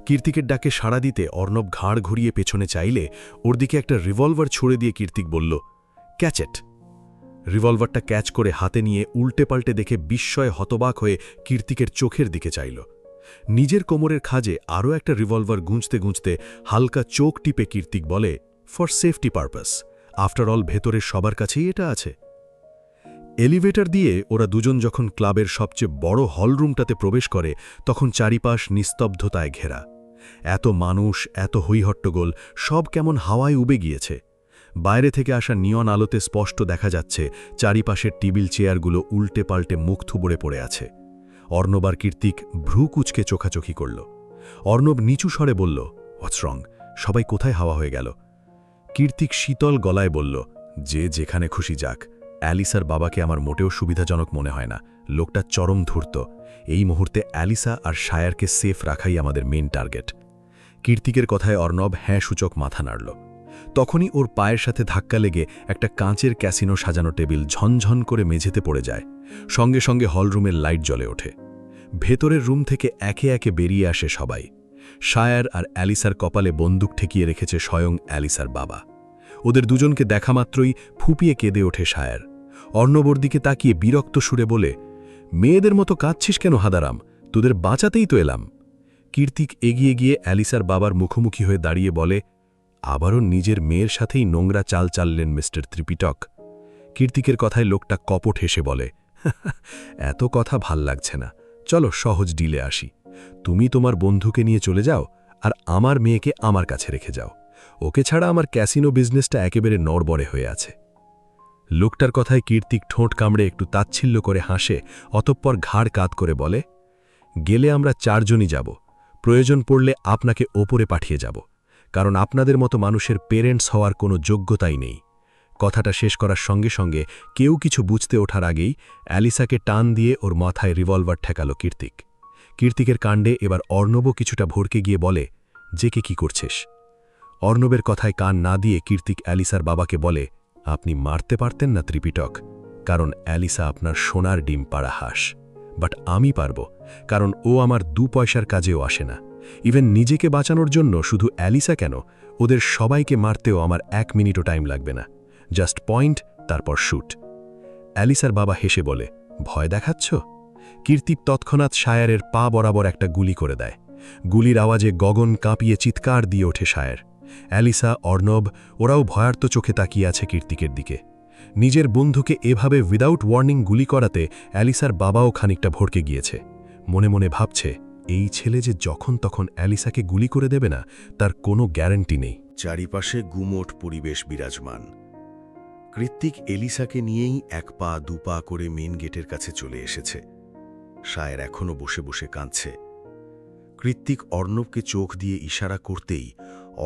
কীর্তিকের ডাকে সাড়া দিতে অর্ণব ঘাড় ঘুরিয়ে পেছনে চাইলে ওর দিকে একটা রিভলভার ছুড়ে দিয়ে কীর্তিক বলল, ক্যাচ ইট। রিভলভারটা ক্যাচ করে হাতে নিয়ে উল্টে পাল্টে দেখে বিস্ময়ে হতবাক হয়ে কীর্তিকের চোখের দিকে চাইল। নিজের কোমরের খাজে আরও একটা রিভলভার গুঁজতে গুঁজতে হালকা চোখ টিপে কীর্তিক বলে, for safety purpose. After all ভেতরের সবার কাছেই এটা আছে। এলিভেটর দিয়ে ওরা দুজন যখন ক্লাবের সবচেয়ে বড় হলরুমটাতে প্রবেশ করে তখন চারিপাশ নিস্তব্ধতায় ঘেরা। এত মানুষ, এত হৈহট্টগোল, সব কেমন হাওয়ায় উবে গিয়েছে। বাইরে থেকে আসা নিয়ন আলোতে স্পষ্ট দেখা যাচ্ছে চারিপাশের টেবিল চেয়ারগুলো উল্টে পাল্টে মুখ থুবড়ে পড়ে আছে। অর্ণব আর কীর্তিক ভ্রু কুচকে চোখাচোখি করল। অর্ণব নিচু স্বরে বলল, হোয়াটস রং? সবাই কোথায় হাওয়া হয়ে গেল? কীর্তিক শীতল গলায় বলল, যে যেখানে খুশি যাক। অ্যালিসার বাবাকে আমার মোটেও সুবিধাজনক মনে হয় না। লোকটা চরম ধূর্ত। এই মুহূর্তে অ্যালিসা আর শায়ারকে সেফ রাখাই আমাদের মেন টার্গেট। কীর্তিকের কথায় অর্ণব হ্যাঁ সূচক মাথা নাড়ল। তখনই ওর পায়ের সাথে ধাক্কা লেগে একটা কাঁচের ক্যাসিনো সাজানো টেবিল ঝনঝন করে মেঝেতে পড়ে যায়। সঙ্গে সঙ্গে হলরুমের লাইট জ্বলে ওঠে। ভেতরের রুম থেকে একে একে বেরিয়ে আসে সবাই। শায়ার আর অ্যালিসার কপালে বন্দুক ঠেকিয়ে রেখেছে স্বয়ং অ্যালিসার বাবা। ওদের দুজনকে দেখা মাত্রই ফুপিয়ে কেঁদে ওঠে শায়ার। অর্ণবর দিকে তাকিয়ে বিরক্ত সুরে বলে, মেয়েদের মতো কাঁদছিস কেন হাদারাম? তোদের বাঁচাতেই তো এলাম। কীর্তিক এগিয়ে গিয়ে অ্যালিসার বাবার মুখোমুখি হয়ে দাঁড়িয়ে বলে, আবারও নিজের মেয়ের সাথেই নোংরা চাল চাললেন মিস্টার ত্রিপিটক। কীর্তিকের কথায় লোকটা কপট হেসে বলে, এত কথা ভাল লাগছে না, চলো সহজ ডিলে আসি। তুমি তোমার বন্ধুকে নিয়ে চলে যাও আর আমার মেয়েকে আমার কাছে রেখে যাও। ওকে ছাড়া আমার ক্যাসিনো বিজনেসটা একেবারে নড়বড়ে হয়ে আছে। লোকটার কথায় কীর্তিক ঠোঁট কামড়ে একটু তাচ্ছিল্য করে হাসে, অতঃপর ঘাড় কাত করে বলে, গেলে আমরা 4 জনই যাব। প্রয়োজন পড়লে আপনাকে ওপরে পাঠিয়ে যাব, কারণ আপনাদের মতো মানুষের পেরেন্টস হওয়ার কোনো যোগ্যতাই নেই। কথাটা শেষ করার সঙ্গে সঙ্গে কেউ কিছু বুঝতে ওঠার আগেই অ্যালিসাকে টান দিয়ে ওর মাথায় রিভলভার ঠেকালো কীর্তিক। কীর্তিকের কাণ্ডে এবার অর্ণবও কিছুটা ভরকে গিয়ে বলে, জেকে কি করছিস? অর্ণবের কথায় কান না দিয়ে কীর্তিক অ্যালিসার বাবাকে বলে, আপনি মারতে পারতেন না ত্রিপিটক, কারণ অ্যালিসা আপনার সোনার ডিম পাড়া হাঁস। বাট আমি পারব, কারণ ও আমার 2 পয়সার কাজেও আসে না। ইভেন নিজেকে বাঁচানোর জন্য শুধু অ্যালিসা কেন, ওদের সবাইকে মারতেও আমার 1 মিনিটও টাইম লাগবে না। জাস্ট পয়েন্ট, তারপর শুট। অ্যালিসার বাবা হেসে বলে, ভয় দেখাচ্ছ? কীর্তিক তৎক্ষণাৎ শায়ারের পা বরাবর একটা গুলি করে দেয়। গুলির আওয়াজে গগন কাঁপিয়ে চিৎকার দিয়ে ওঠে শায়ার। অ্যালিসা, অর্ণব ওরাও ভয়ার্ত চোখে তাকিয়ে আছে কীর্তিকের দিকে। নিজের বন্ধুকে এভাবে উইদাউট ওয়ার্নিং গুলি করাতে অ্যালিসার বাবাও খানিকটা ভড়কে গিয়েছে। মনে মনে ভাবছে, এই ছেলে যে যখন তখন অ্যালিসাকে গুলি করে দেবে না, তার কোনো গ্যারান্টি নেই। চারিপাশে গুমোট পরিবেশ বিরাজমান। কৃত্তিক এলিসাকে নিয়েই 1 পা 2 পা করে মেন গেটের কাছে চলে এসেছে। শায়ের এখনও বসে বসে কাঁদছে। কৃত্তিক অর্ণবকে চোখ দিয়ে ইশারা করতেই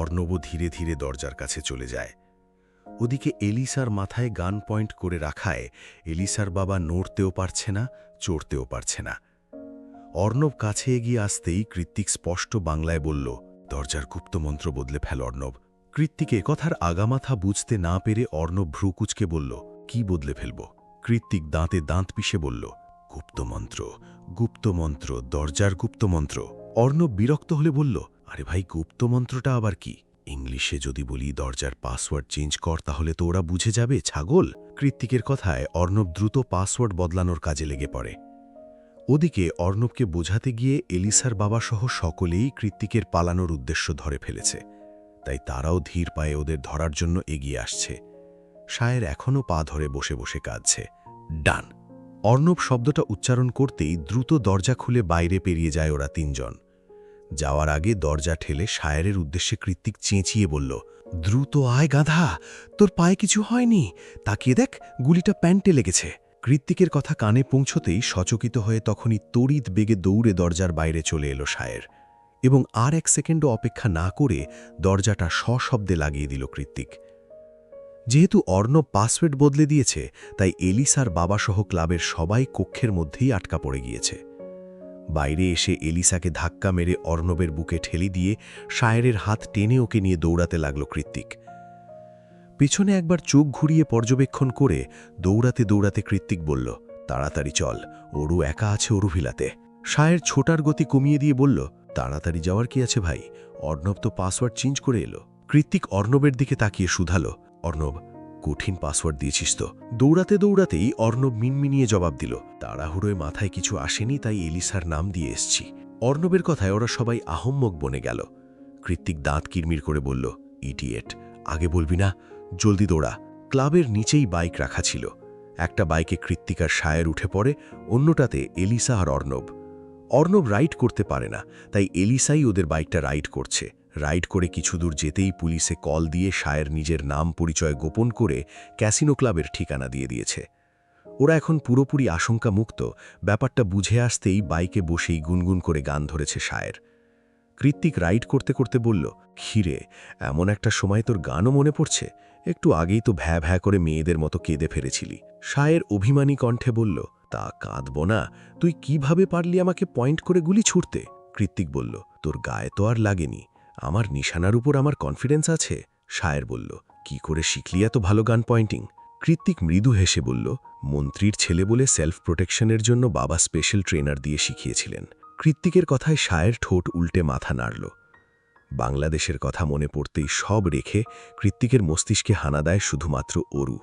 অর্ণবও ধীরে ধীরে দরজার কাছে চলে যায়। ওদিকে এলিসার মাথায় গান পয়েন্ট করে রাখায় এলিসার বাবা নড়তেও পারছে না, চড়তেও পারছে না। অর্ণব কাছে এগিয়ে আসতেই কৃত্তিক স্পষ্ট বাংলায় বলল, দরজার গুপ্তমন্ত্র বদলে ফেল অর্ণব। কৃত্তিকে কথার আগামাথা বুঝতে না পেরে অর্ণব ভ্রুকুচকে বলল, কি বদলে ফেলব? কৃত্তিক দাঁতে দাঁত পিষে বলল, গুপ্তমন্ত্র, গুপ্তমন্ত্র, দরজার গুপ্তমন্ত্র। অর্ণব বিরক্ত হলে বলল, আরে ভাই, গুপ্তমন্ত্রটা আবার কি? ইংলিশে যদি বলি দরজার পাসওয়ার্ড চেঞ্জ কর, তাহলে তো ওরা বুঝে যাবে, ছাগল। কৃত্তিকের কথায় অর্ণব দ্রুত পাসওয়ার্ড বদলানোর কাজে লেগে পড়ে। ওদিকে অর্ণবকে বোঝাতে গিয়ে এলিসার বাবাসহ সকলেই কৃত্তিকের পালানোর উদ্দেশ্য ধরে ফেলেছে, তাই তারাও ধীর পায়ে ওদের ধরার জন্য এগিয়ে আসছে। শায়ের এখনও পা ধরে বসে বসে কাঁদছে। ডান। অর্ণব শব্দটা উচ্চারণ করতেই দ্রুত দরজা খুলে বাইরে পেরিয়ে যায় ওরা তিনজন। যাওয়ার আগে দরজা ঠেলে শায়েরের উদ্দেশ্যে কৃত্তিক চেঁচিয়ে বলল, দ্রুত আয় গাধা, তোর পায়ে কিছু হয়নি, তাকিয়ে দেখ, গুলিটা প্যান্টে লেগেছে। কৃত্তিকের কথা কানে পৌঁছতেই সচকিত হয়ে তখনই তড়িৎ বেগে দৌড়ে দরজার বাইরে চলে এলো শায়ের, এবং আর এক সেকেন্ডও অপেক্ষা না করে দরজাটা সশব্দে লাগিয়ে দিল কৃত্তিক। যেহেতু অর্ণব পাসওয়ার্ড বদলে দিয়েছে, তাই এলিসার বাবাসহ ক্লাবের সবাই কক্ষের মধ্যেই আটকা পড়ে গিয়েছে। বাইরে এসে এলিসাকে ধাক্কা মেরে অর্ণবের বুকে ঠেলি দিয়ে শায়েরের হাত টেনে ওকে নিয়ে দৌড়াতে লাগল কৃত্তিক। পিছনে একবার চোখ ঘুরিয়ে পর্যবেক্ষণ করে দৌড়াতে দৌড়াতে কৃত্তিক বলল, তাড়াতাড়ি চল, ওরু একা আছে অরুভিলাতে। শায়ের ছোটার গতি কমিয়ে দিয়ে বলল, তাড়াতাড়ি যাওয়ার কি আছে ভাই, অর্ণব তো পাসওয়ার্ড চেঞ্জ করে এলো। কৃত্তিক অর্ণবের দিকে তাকিয়ে শুধালো, অর্ণব, কঠিন পাসওয়ার্ড দিয়েছিস তো? দৌড়াতে দৌড়াতেই অর্ণব মিনমিনিয়ে জবাব দিল, তাড়াহুড়োয় মাথায় কিছু আসেনি, তাই এলিসার নাম দিয়ে এসছি। অর্ণবের কথায় ওরা সবাই আহম্মক বনে গেল। কৃত্তিক দাঁত কিরমির করে বলল, ইডিয়েট, আগে বলবি না, জলদি দৌড়া। ক্লাবের নিচেই বাইক রাখা ছিল। একটা বাইকে কৃত্তিক আর শায়ের উঠে পড়ে, অন্যটাতে এলিসা আর অর্ণব। অর্ণব রাইড করতে পারে না, তাই এলিসাই ওদের বাইকটা রাইড করছে। রাইড করে কিছু দূর যেতেই পুলিশে কল দিয়ে শায়ের নিজের নাম পরিচয় গোপন করে ক্যাসিনো ক্লাবের ঠিকানা দিয়ে দিয়েছে। ওরা এখন পুরোপুরি আশঙ্কামুক্ত। ব্যাপারটা বুঝে আসতেই বাইকে বসেই গুনগুন করে গান ধরেছে শায়ের। কৃত্তিক রাইড করতে করতে বলল, খিরে, এমন একটা সময় তোর গানও মনে পড়ছে? একটু আগেই তো ভ্যা ভ্যা করে মেয়েদের মতো কেঁদে ফেলেছিলি। শায়ের অভিমানী কণ্ঠে বলল, তা কাঁদব না, তুই কিভাবে পারলি আমাকে পয়েন্ট করে গুলি ছুটতে? কৃত্তিক বলল, তোর গায়ে তো আর লাগেনি, আমার নিশানার উপর আমার কনফিডেন্স আছে। শায়ের বলল, কি করে শিখলি এত ভালো গান পয়েন্টিং? কৃত্তিক মৃদু হেসে বলল, মন্ত্রীর ছেলে বলে সেলফ প্রোটেকশনের জন্য বাবা স্পেশাল ট্রেনার দিয়ে শিখিয়েছিলেন। কৃত্তিকের কথায় শায়ের ঠোঁট উল্টে মাথা নাড়ল। বাংলাদেশের কথা মনে পড়তেই সব রেখে কৃত্তিকের মস্তিষ্কে হানা দেয় শুধুমাত্র অরু।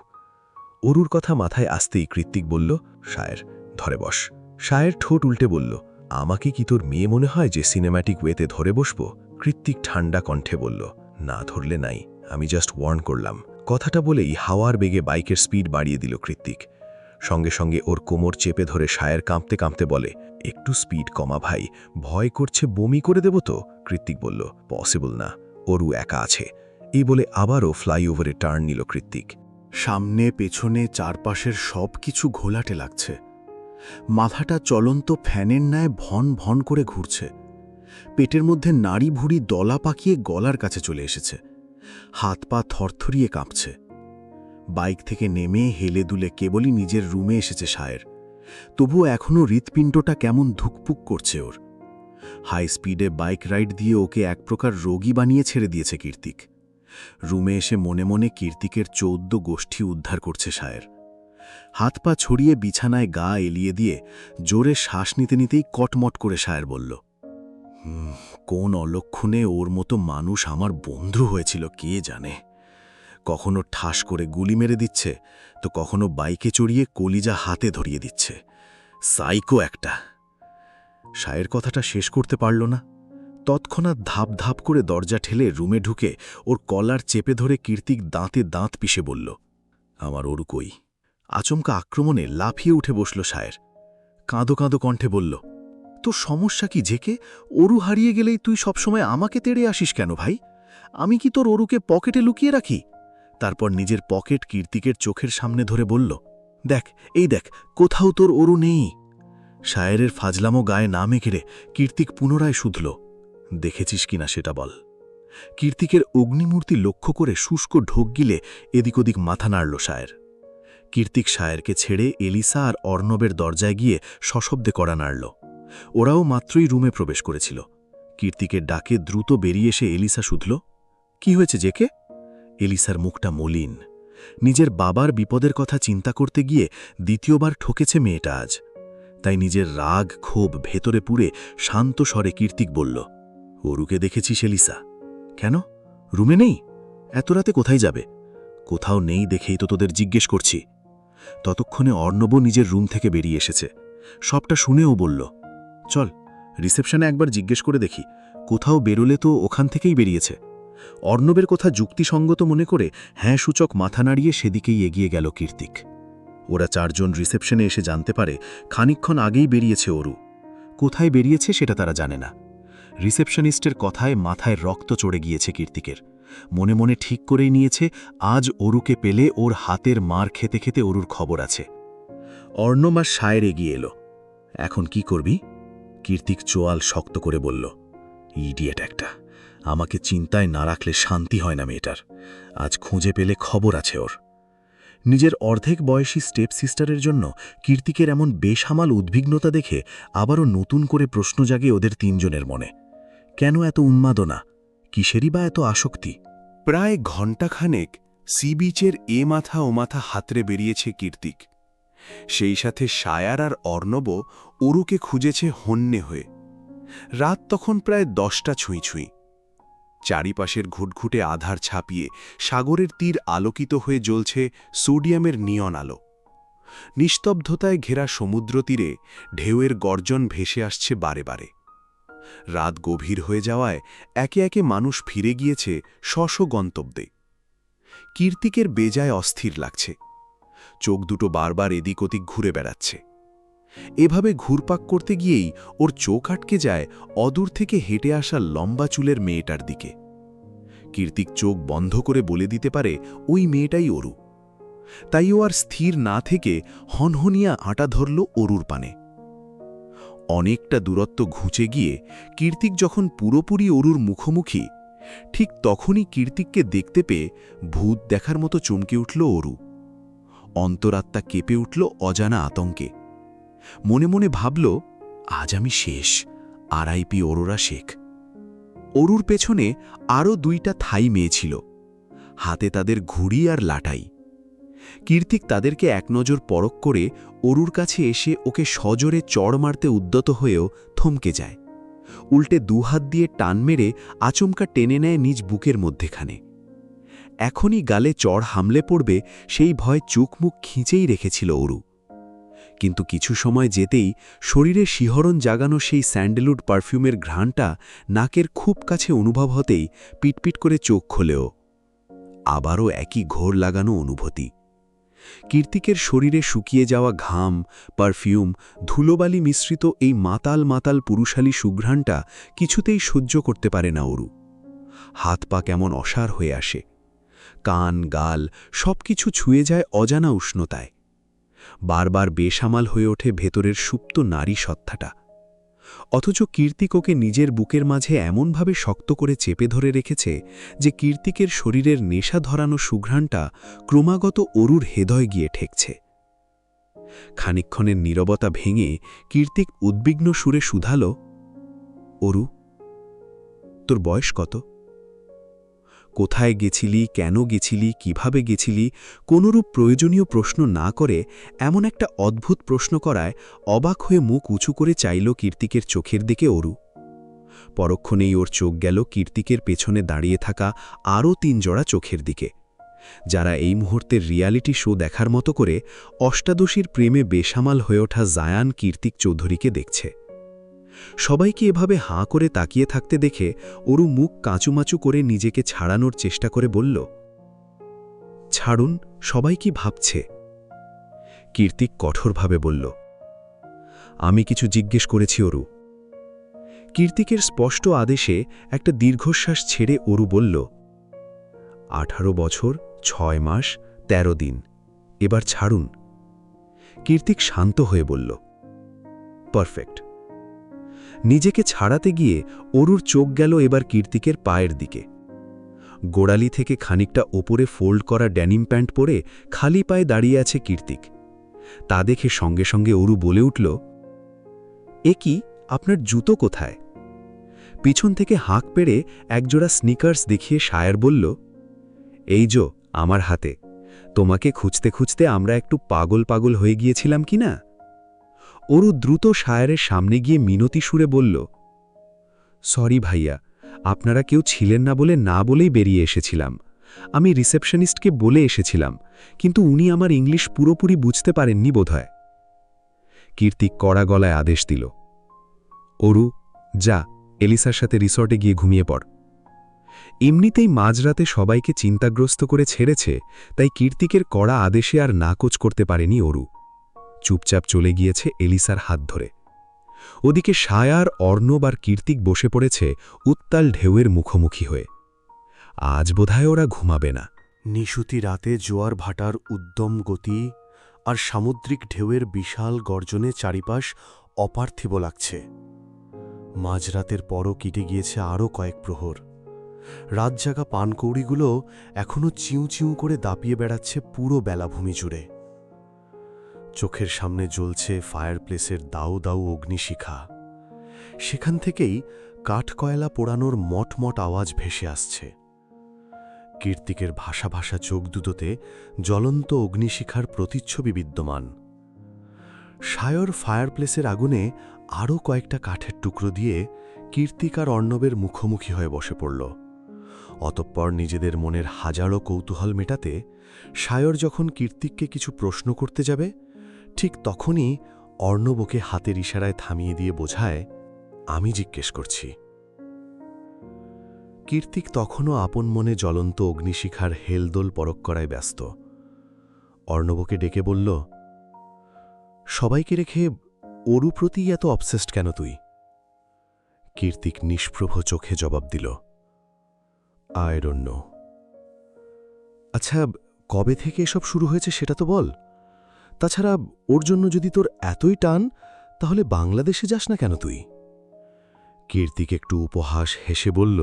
অরুর কথা মাথায় আসতেই কৃত্তিক বলল, শায়ের, ধরে বস। শায়ের ঠোঁট উল্টে বলল, আমাকে কি তোর মেয়ে মনে হয় যে সিনেম্যাটিক ওয়েতে ধরে বসব? কৃত্তিক ঠান্ডা কণ্ঠে বলল, না ধরলে নাই, আমি জাস্ট ওয়ার্ন করলাম। কথাটা বলেই হাওয়ার বেগে বাইকের স্পিড বাড়িয়ে দিল কৃত্তিক। সঙ্গে সঙ্গে ওর কোমর চেপে ধরে শায়ের কাঁপতে কাঁপতে বলে, একটু স্পিড কমা ভাই, ভয় করছে বমি করে দেব তো। কৃত্তিক বলল, পসিবল না, অরু একা আছে। এই বলে আবারও ফ্লাইওভারে টার্ন নিল কৃত্তিক। সামনে পেছনে চারপাশের সব কিছু ঘোলাটে লাগছে। মাথাটা চলন্ত ফ্যানের ন্যায় ভন ভন করে ঘুরছে। পেটের মধ্যে নাড়ি ভুড়ি দলা পাকিয়ে গলার কাছে চলে এসেছে। হাত পা থরথরিয়ে কাঁপছে। বাইক থেকে নেমে হেলে দুলে কেবলই নিজের রুমে এসেছে শায়ের। তবুও এখনও হৃৎপিণ্ডটা কেমন ধুকপুক করছে ওর। হাই স্পিডে বাইক রাইড দিয়ে ওকে এক প্রকার রোগী বানিয়ে ছেড়ে দিয়েছে কৃত্তিক। রুমে এসে মনে মনে কৃত্তিকের 14 গোষ্ঠী উদ্ধার করছে শায়ের। হাত পা ছড়িয়ে বিছানায় গা এলিয়ে দিয়ে জোরে শ্বাস নিতে নিতেই কটমট করে শায়ের বলল, কোন অলক্ষণে ওর মতো মানুষ আমার বন্ধু হয়েছিল কে জানে। কখনো ঠাস করে গুলি মেরে দিচ্ছে, তো কখনো বাইকে চড়িয়ে কলিজা হাতে ধরিয়ে দিচ্ছে। সাইকো একটা। শায়ের কথাটা শেষ করতে পারল না। তৎক্ষণাৎ ধাপ ধাপ করে দরজা ঠেলে রুমে ঢুকে ওর কলার চেপে ধরে কৃত্তিক দাঁতে দাঁত পিষে বলল, আমার অরু কই? আচমকা আক্রমণে লাফিয়ে উঠে বসল শায়ের। কাঁদো কাঁদো কণ্ঠে বলল, তোর সমস্যা কি জেকে? অরু হারিয়ে গেলেই তুই সবসময় আমাকে তেড়ে আসিস কেন ভাই? আমি কি তোর অরুকে পকেটে লুকিয়ে রাখি? তারপর নিজের পকেট কৃত্তিকের চোখের সামনে ধরে বলল, দেখ, এই দেখ, কোথাও তোর অরু নেই। শায়েরের ফাজলামো গায়ে না মেখে কৃত্তিক পুনরায় শুধল, দেখেছিস কিনা সেটা বল। কৃত্তিকের অগ্নিমূর্তি লক্ষ্য করে শুষ্ক ঢোক গিলে এদিক ওদিক মাথা নাড়ল শায়ের। কৃত্তিক শায়েরকে ছেড়ে এলিসা আর অর্ণবের দরজায় গিয়ে সশব্দে কড়া নাড়ল। ওরাও মাত্রই রুমে প্রবেশ করেছিল। কৃত্তিকের ডাকে দ্রুত বেরিয়ে এসে এলিসা শুধল, কি হয়েছে জেকে? এলিসার মুখটা মলিন, নিজের বাবার বিপদের কথা চিন্তা করতে গিয়ে দ্বিতীয়বার ঠকেছে মেয়েটা আজ। তাই নিজের রাগ ক্ষোভ ভেতরে পুরে শান্ত স্বরে কীর্তিক বলল, অরুকে দেখেছিস এলিসা? কেন, রুমে নেই? এত রাতে কোথায় যাবে? কোথাও নেই দেখেই তো তোদের জিজ্ঞেস করছি। ততক্ষণে অর্ণব নিজের রুম থেকে বেরিয়ে এসেছে। সবটা শুনেও বলল, চল রিসেপশনে একবার জিজ্ঞেস করে দেখি, কোথাও বেরোলে তো ওখান থেকেই বেরিয়েছে। অর্ণবের কথা যুক্তিসঙ্গত মনে করে হ্যাঁ সূচক মাথা নাড়িয়ে সেদিকেই এগিয়ে গেল কীর্তিক। ওরা চারজন রিসেপশনে এসে জানতে পারে খানিকক্ষণ আগেই বেরিয়েছে অরু। কোথায় বেরিয়েছে সেটা তারা জানে না। রিসেপশনিস্টের কথায় মাথায় রক্ত চড়ে গিয়েছে কীর্তিকের। মনে মনে ঠিক করেই নিয়েছে আজ অরুকে পেলে ওর হাতের মার খেতে খেতে অরুর খবর আছে। অর্ণব আর সায়ের এগিয়ে এলো। এখন কি করবি? কীর্তিক চোয়াল শক্ত করে বলল, ইডিয়েট একটা, আমাকে চিন্তায় না রাখলে শান্তি হয় না মেয়েটার। আজ খুঁজে পেলে খবর আছে ওর। নিজের অর্ধেক বয়সী স্টেপ সিস্টারের জন্য কীর্তিকের এমন বেসামাল উদ্বিগ্নতা দেখে আবারও নতুন করে প্রশ্ন জাগে ওদের তিনজনের মনে। কেন এত উন্মাদনা? কিসেরই বা এত আসক্তি? প্রায় ঘণ্টাখানেক সি বিচের এ মাথা ও মাথা হাতড়ে বেরিয়েছে কীর্তিক। সেই সাথে সায়ার আর অর্ণব অরুকে খুঁজেছে হন্যে হয়ে। রাত তখন প্রায় 10টা ছুঁই ছুঁই। চারিপাশের ঘুটঘুটে আধার ছাপিয়ে সাগরের তীর আলোকিত হয়ে জ্বলছে সোডিয়ামের নিয়ন আলো। নিস্তব্ধতায় ঘেরা সমুদ্র তীরে ঢেউয়ের গর্জন ভেসে আসছে বারে বারে। রাত গভীর হয়ে যাওয়ায় একে একে মানুষ ফিরে গিয়েছে স্ব গন্তব্যে। কীর্তিকের বেজায় অস্থির লাগছে। চোখ দুটো বারবার এদিক ওদিক ঘুরে বেড়াচ্ছে। এভাবে ঘুরপাক করতে গিয়েই ওর চোখ আটকে যায় অদূর থেকে হেঁটে আসা লম্বা চুলের মেয়েটার দিকে। কীর্তিক চোখ বন্ধ করে বলে দিতে পারে ওই মেয়েটাই অরু। তাই ও আর স্থির না থেকে হনহনিয়া আঁটা ধরল অরুর পানে। অনেকটা দূরত্ব ঘুঁচে গিয়ে কীর্তিক যখন পুরোপুরি অরুর মুখোমুখি, ঠিক তখনই কীর্তিককে দেখতে পেয়ে ভূত দেখার মতো চমকে উঠল অরু। অন্তরাত্মা কেঁপে উঠল অজানা আতঙ্কে। মনে মনে ভাবল, আজ আমি শেষ, আরআইপি অরোরা শেখ। অরুর পেছনে আরও 2টা থাই মেয়ে ছিল, হাতে তাদের ঘুড়ি আর লাটাই। কীর্তিক তাদেরকে এক নজর পরখ করে অরুর কাছে এসে ওকে সজোরে চড় মারতে উদ্যত হয়েও থমকে যায়। উল্টে দুহাত দিয়ে টান মেরে আচমকা টেনে নেয় নিজ বুকের মধ্যেখানে। এখনই গালে চড় হামলে পড়বে সেই ভয় চোখ মুখ খিঁচেই রেখেছিল অরু। কিন্তু কিছু সময় যেতেই শরীরে শিহরণ জাগানো সেই স্যান্ডেলউড পারফিউমের ঘ্রাণটা নাকের খুব কাছে অনুভব হতেই পিটপিট করে চোখ খোলেও। আবারও একই ঘোর লাগানো অনুভূতি। কীর্তিকের শরীরে শুকিয়ে যাওয়া ঘাম, পারফিউম, ধুলোবালি মিশ্রিত এই মাতাল মাতাল পুরুষালী সুঘ্রাণটা কিছুতেই সহ্য করতে পারে না অরু। হাত পা কেমন অসার হয়ে আসে। কান গাল সবকিছু ছুঁয়ে যায় অজানা উষ্ণতায়। বারবার বেসামাল হয়ে ওঠে ভেতরের সুপ্ত নারী সত্তাটা। অথচ কীর্তিক ওকে নিজের বুকের মাঝে এমনভাবে শক্ত করে চেপে ধরে রেখেছে যে কীর্তিকের শরীরের নেশা ধরানো সুঘ্রাণটা ক্রমাগত অরুর হৃদয় গিয়ে ঠেকছে। খানিকক্ষণের নীরবতা ভেঙে কীর্তিক উদ্বিগ্ন সুরে শুধাল, অরু, তোর বয়স কত? কোথায় গেছিলি, কেন গেছিলি, কিভাবে গেছিলি কোনরূপ প্রয়োজনীয় প্রশ্ন না করে এমন একটা অদ্ভুত প্রশ্ন করায় অবাক হয়ে মুখ উঁচু করে চাইল কীর্তিকের চোখের দিকে অরু। পরক্ষণেই ওর চোখ গেল কীর্তিকের পেছনে দাঁড়িয়ে থাকা আরও 3 জোড়া চোখের দিকে, যারা এই মুহূর্তের রিয়ালিটি শো দেখার মতো করে অষ্টাদশীর প্রেমে বেসামাল হয়ে ওঠা জায়ান কীর্তিক চৌধুরীকে দেখছে। সবাইকে এভাবে হাঁ করে তাকিয়ে থাকতে দেখে অরু মুখ কাঁচুমাচু করে নিজেকে ছাড়ানোর চেষ্টা করে বলল, ছাড়ুন, সবাই কি ভাবছে? কীর্তিক কঠোরভাবে বলল, আমি কিছু জিজ্ঞেস করেছি অরু। কীর্তিকের স্পষ্ট আদেশে একটা দীর্ঘশ্বাস ছেড়ে অরু বলল, 18 বছর 6 মাস 13 দিন, এবার ছাড়ুন। কীর্তিক শান্ত হয়ে বলল, পারফেক্ট। নিজেকে ছাড়াতে গিয়ে অরুর চোখ গেল এবার কীর্তিকের পায়ের দিকে। গোড়ালি থেকে খানিকটা ওপরে ফোল্ড করা ড্যানিম প্যান্ট পরে খালি পায়ে দাঁড়িয়ে আছে কীর্তিক। তা দেখে সঙ্গে সঙ্গে অরু বলে উঠল, এ কি, আপনার জুতো কোথায়? পিছন থেকে হাঁক পেড়ে একজোড়া স্নিকার্স দেখিয়ে সায়ার বলল, এই যো আমার হাতে, তোমাকে খুঁজতে খুঁজতে আমরা একটু পাগল পাগল হয়ে গিয়েছিলাম কি না? অরু দ্রুত শায়ারের সামনে গিয়ে মিনতি সুরে বলল, সরি ভাইয়া, আপনারা কেউ ছিলেন না বলে না বলেই বেরিয়ে এসেছিলাম। আমি রিসেপশনিস্টকে বলে এসেছিলাম, কিন্তু উনি আমার ইংলিশ পুরোপুরি বুঝতে পারেননি বোধহয়। কীর্তি কড়া গলায় আদেশ দিল, অরু, যা, এলিসার সাথে রিসর্টে গিয়ে ঘুমিয়ে পড়। এমনিতেই মাঝরাতে সবাইকে চিন্তাগ্রস্ত করে ছেড়েছে, তাই কীর্তিকের কড়া আদেশে আর নাকচ করতে পারেনি অরু। চুপচাপ চলে গিয়েছে এলিসার হাত ধরে। ওদিকে শায়ার, অর্ণব আর কীর্তিক বসে পড়েছে উত্তাল ঢেউয়ের মুখোমুখি হয়ে। আজ বোধহয় ওরা ঘুমাবে না। নিশুতি রাতে জোয়ার ভাটার উদ্যম গতি আর সামুদ্রিক ঢেউয়ের বিশাল গর্জনে চারিপাশ অপার্থিব লাগছে। মাঝরাতের পরও কেটে গিয়েছে আরও কয়েক প্রহর। রাতজাগা পানকৌড়িগুলো এখনও চিউ চিউ করে দাপিয়ে বেড়াচ্ছে পুরো বেলাভূমি জুড়ে। চোখের সামনে জ্বলছে ফায়ারপ্লেসের দাউ দাউ অগ্নিশিখা। সেখান থেকেই কাঠকয়লা পোড়ানোর মটমট আওয়াজ ভেসে আসছে। কীর্তিকের ভাষা ভাষা চোখ দুটোতে জ্বলন্ত অগ্নিশিখার প্রতিচ্ছবি বিদ্যমান। শায়র ফায়ারপ্লেসের আগুনে আরও কয়েকটা কাঠের টুকরো দিয়ে কীর্তিক আর অর্ণবের মুখোমুখি হয়ে বসে পড়ল। অতঃপর নিজেদের মনের হাজারো কৌতূহল মেটাতে শায়র যখন কীর্তিককে কিছু প্রশ্ন করতে যাবে, ঠিক তখনই অর্ণব ওকে হাতের ইশারায় থামিয়ে দিয়ে বোঝায়, আমি জিজ্ঞেস করছি। কীর্তিক তখনও আপন মনে জ্বলন্ত অগ্নিশিখার হেলদোল পরক করায় ব্যস্ত। অর্ণবকে ডেকে বলল, সবাইকে রেখে অরু প্রতি এত অবসেসড কেন তুই? কীর্তিক নিষ্প্রভ চোখে জবাব দিল, আই ডোন্ট নো। আচ্ছা, কবে থেকে এসব শুরু হয়েছে সেটা তো বল। তাছাড়া ওর জন্য যদি তোর এতই টান, তাহলে বাংলাদেশে যাস না কেন তুই? কীর্তিক একটু উপহাস হেসে বলল,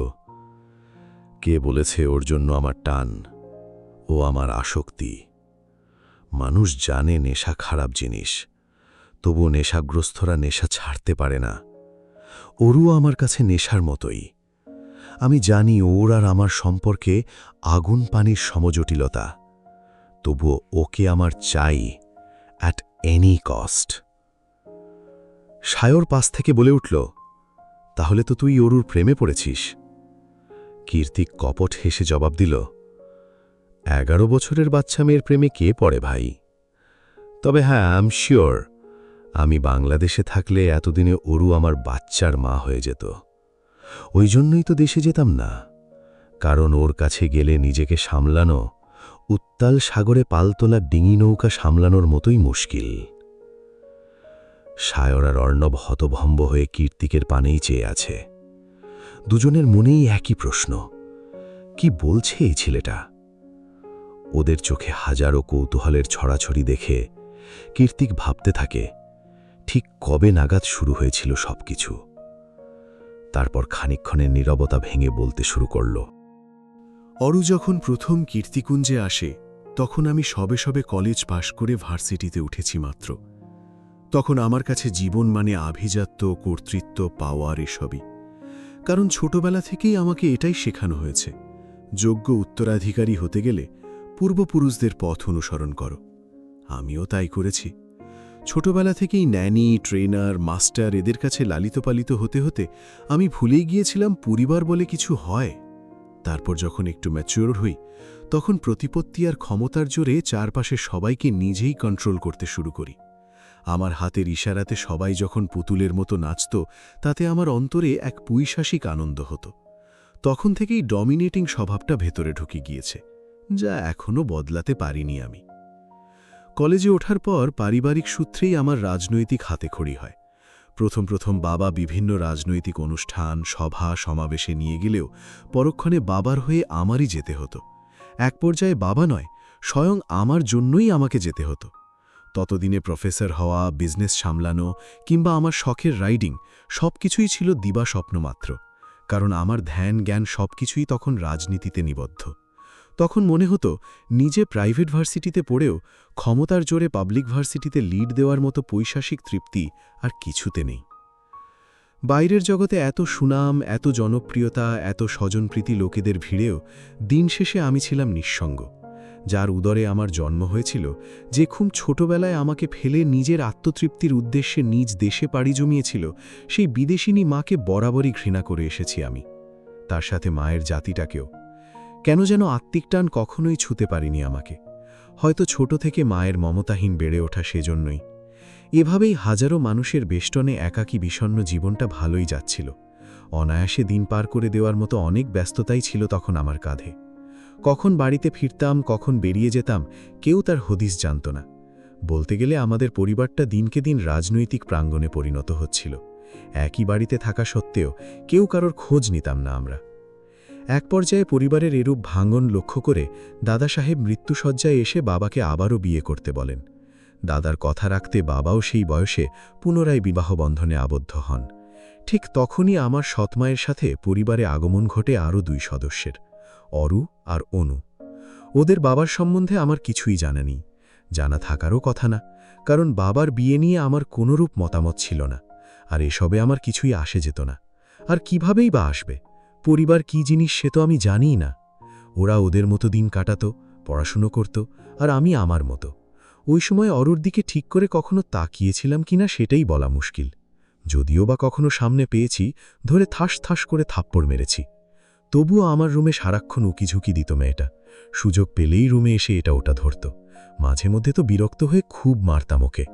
কে বলেছে ওর জন্য আমার টান? ও আমার আসক্তি। মানুষ জানে নেশা খারাপ জিনিস, তবু নেশাগ্রস্তরা নেশা ছাড়তে পারে না। ওরও আমার কাছে নেশার মতোই। আমি জানি ওর আর আমার সম্পর্কে আগুন পানির সমজটিলতা, তবুও ওকে আমার চাই, অ্যাট এনি কস্ট। শায়র পাশ থেকে বলে উঠল, তাহলে তো তুই অরুর প্রেমে পড়েছিস? কীর্তিক কপট হেসে জবাব দিল, 11 বছরের বাচ্চা মেয়ের প্রেমে কে পড়ে ভাই? তবে হ্যাঁ, আই এম শিওর, আমি বাংলাদেশে থাকলে এতদিনে অরু আমার বাচ্চার মা হয়ে যেত। ওই জন্যই তো দেশে যেতাম না, কারণ ওর কাছে গেলে নিজেকে সামলানো উত্তাল সাগরে পালতোলা ডিঙি নৌকা সামলানোর মতোই মুশকিল। শায়র আর অর্ণব হতভম্ব হয়ে কীর্তিকের পানেই চেয়ে আছে। দুজনের মনেই একই প্রশ্ন, কি বলছে এই ছেলেটা? ওদের চোখে হাজারো কৌতূহলের ছড়াছড়ি দেখে কীর্তিক ভাবতে থাকে, ঠিক কবে নাগাদ শুরু হয়েছিল সবকিছু। তারপর খানিকক্ষণের নীরবতা ভেঙে বলতে শুরু করল, অরু যখন প্রথম কীর্তিকুঞ্জে আসে, তখন আমি সবে সবে কলেজ পাশ করে ভার্সিটিতে উঠেছি মাত্র। তখন আমার কাছে জীবন মানে আভিজাত্য, কর্তৃত্ব, পাওয়ার এসবই। কারণ ছোটবেলা থেকেই আমাকে এটাই শেখানো হয়েছে, যোগ্য উত্তরাধিকারী হতে গেলে পূর্বপুরুষদের পথ অনুসরণ করো। আমিও তাই করেছি। ছোটবেলা থেকেই ন্যানি, ট্রেনার, মাস্টার এদের কাছে লালিতপালিত হতে হতে আমি ভুলেই গিয়েছিলাম পরিবার বলে কিছু হয়। তারপর যখন একটু ম্যাচিওর হই, তখন প্রতিপত্তি আর ক্ষমতার জোরে চারপাশে সবাইকে নিজেই কন্ট্রোল করতে শুরু করি। আমার হাতের ইশারাতে সবাই যখন পুতুলের মতো নাচত, তাতে আমার অন্তরে এক পৈশাসিক আনন্দ হতো। তখন থেকেই ডমিনেটিং স্বভাবটা ভেতরে ঢুকে গিয়েছে, যা এখনও বদলাতে পারিনি আমি। কলেজে ওঠার পর পারিবারিক সূত্রেই আমার রাজনৈতিক হাতেখড়ি হয়। প্রথম বাবা বিভিন্ন রাজনৈতিক অনুষ্ঠান, সভা, সমাবেশে নিয়ে গেলেও পরক্ষণে বাবার হয়ে আমারই যেতে হতো। এক পর্যায়ে বাবা নয়, স্বয়ং আমার জন্যই আমাকে যেতে হতো। ততদিনে প্রফেসর হওয়া, বিজনেস সামলানো কিংবা আমার শখের রাইডিং সবকিছুই ছিল দিবা স্বপ্ন মাত্র, কারণ আমার ধ্যান জ্ঞান সবকিছুই তখন রাজনীতিতে নিবদ্ধ। তখন মনে হতো নিজে প্রাইভেট ভার্সিটিতে পড়েও ক্ষমতার জোরে পাবলিক ভার্সিটিতে লিড দেওয়ার মতো পৈশাসিক তৃপ্তি আর কিছুতে নেই। বাইরের জগতে এত সুনাম, এত জনপ্রিয়তা, এত স্বজনপ্রীতি লোকেদের ভিড়েও দিন শেষে আমি ছিলাম নিঃসঙ্গ। যার উদরে আমার জন্ম হয়েছিল, যে খুব ছোটবেলায় আমাকে ফেলে নিজের আত্মতৃপ্তির উদ্দেশ্যে নিজ দেশে পাড়ি জমিয়েছিল, সেই বিদেশিনী মাকে বরাবরই ঘৃণা করে এসেছি আমি, তার সাথে মায়ের জাতিটাকেও। কেন যেন আত্মিক টান কখনোই ছুতে পারিনি আমাকে। হয়তো ছোট থেকে মায়ের মমতাহীন বেড়ে ওঠা সেজন্যই। এভাবেই হাজারো মানুষের বেষ্টনে একাকী বিষণ্ণ জীবনটা ভালোই যাচ্ছিল। অনায়াসে দিন পার করে দেওয়ার মতো অনেক ব্যস্ততাই ছিল তখন আমার কাঁধে। কখন বাড়িতে ফিরতাম, কখন বেরিয়ে যেতাম, কেউ তার হদিস জানত না। বলতে গেলে আমাদের পরিবারটা দিনকে দিন রাজনৈতিক প্রাঙ্গণে পরিণত হচ্ছিল। একই বাড়িতে থাকা সত্ত্বেও কেউ কারোর খোঁজ নিতাম না আমরা। এক পর্যায়ে পরিবারের এরূপ ভাঙন লক্ষ্য করে দাদা সাহেব মৃত্যুশয্যায় এসে বাবাকে আবারও বিয়ে করতে বলেন। দাদার কথা রাখতে বাবাও সেই বয়সে পুনরায় বিবাহ বন্ধনে আবদ্ধ হন। ঠিক তখনই আমার সৎমায়ের সাথে পরিবারে আগমন ঘটে আরও 2 সদস্যের, অরু আর অনু। ওদের বাবার সম্বন্ধে আমার কিছুই জানা নেই, জানা থাকারও কথা না, কারণ বাবার বিয়ে নিয়ে আমার কোনোরূপ মতামত ছিল না। আর এসবে আমার কিছুই আসে যেত না। আর কিভাবেই বা আসবে? পরিবার কি জিনিস সে তো আমি জানিই না। ওরা ওদের মতো দিন কাটাতো, পড়াশুনো করত, আর আমি আমার মতো। ওই সময় অরুর দিকে ঠিক করে কখনো তাকিয়েছিলাম কিনা সেটাই বলা মুশকিল। যদিও বা কখনো সামনে পেয়েছি, ধরে থাস থাস করে থাপ্পড় মেরেছি। তবুও আমার রুমে সারাক্ষণ উকিঝুঁকি দিত মেয়েটা। সুযোগ পেলেই রুমে এসে এটা ওটা ধরত। মাঝে মধ্যে তো বিরক্ত হয়ে খুব মারতাম ওকে।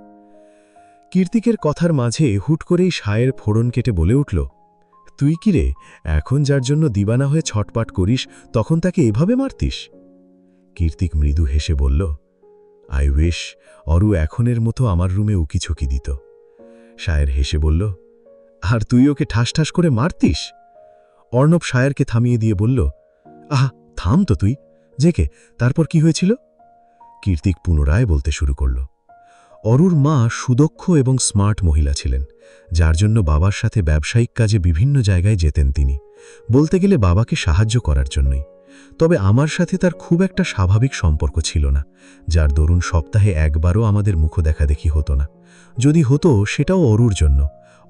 কীর্তিকের কথার মাঝে হুট করেই সায়ের ফোড়ন কেটে বলে উঠল, তুই কি রে, এখন যার জন্য দিবানা হয়ে ছটপাট করিস, তখন তাকে এভাবে মারতিস? কীর্তিক মৃদু হেসে বলল, আই উইশ অরু এখনের মতো আমার রুমে উকিঝুঁকি দিত। সায়ের হেসে বলল, আর তুই ওকে ঠাস ঠাস করে মারতিস? অর্ণব সায়েরকে থামিয়ে দিয়ে বলল, আহা থাম তো তুই, জেকে তারপর কি হয়েছিল? কীর্তিক পুনরায় বলতে শুরু করল, অরুর মা সুদক্ষ এবং স্মার্ট মহিলা ছিলেন, যার জন্য বাবার সাথে ব্যবসায়িক কাজে বিভিন্ন জায়গায় যেতেন তিনি, বলতে গেলে বাবাকে সাহায্য করার জন্যই। তবে আমার সাথে তার খুব একটা স্বাভাবিক সম্পর্ক ছিল না, যার দরুন সপ্তাহে একবারও আমাদের মুখ দেখাদেখি হতো না। যদি হতো সেটাও অরুর জন্য।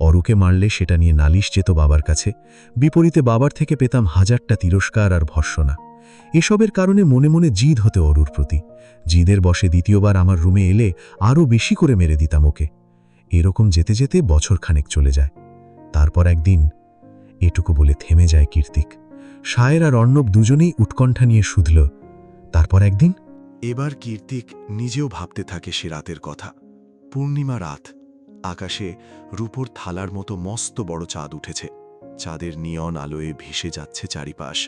অরুকে মারলে সেটা নিয়ে নালিশ যেত বাবার কাছে, বিপরীতে বাবার থেকে পেতাম হাজারটা তিরস্কার আর ভর্সনা। এসবের কারণে মনে মনে জিদ হতে অরুর প্রতি। জিদের বসে দ্বিতীয়বার আমার রুমে এলে আরও বেশি করে মেরে দিতাম ওকে। এরকম যেতে যেতে বছরখানেক চলে যায়। তারপর একদিন, এটুকু বলে থেমে যায় কীর্তিক। সায়ের আর অর্ণব দুজনেই উৎকণ্ঠা নিয়ে শুধল, তারপর একদিন। এবার কীর্তিক নিজেও ভাবতে থাকে সে রাতের কথা। পূর্ণিমা রাত, আকাশে রূপোর থালার মতো মস্ত বড় চাঁদ উঠেছে। চাঁদের নিয়ন আলোয় ভেসে যাচ্ছে চারিপাশ।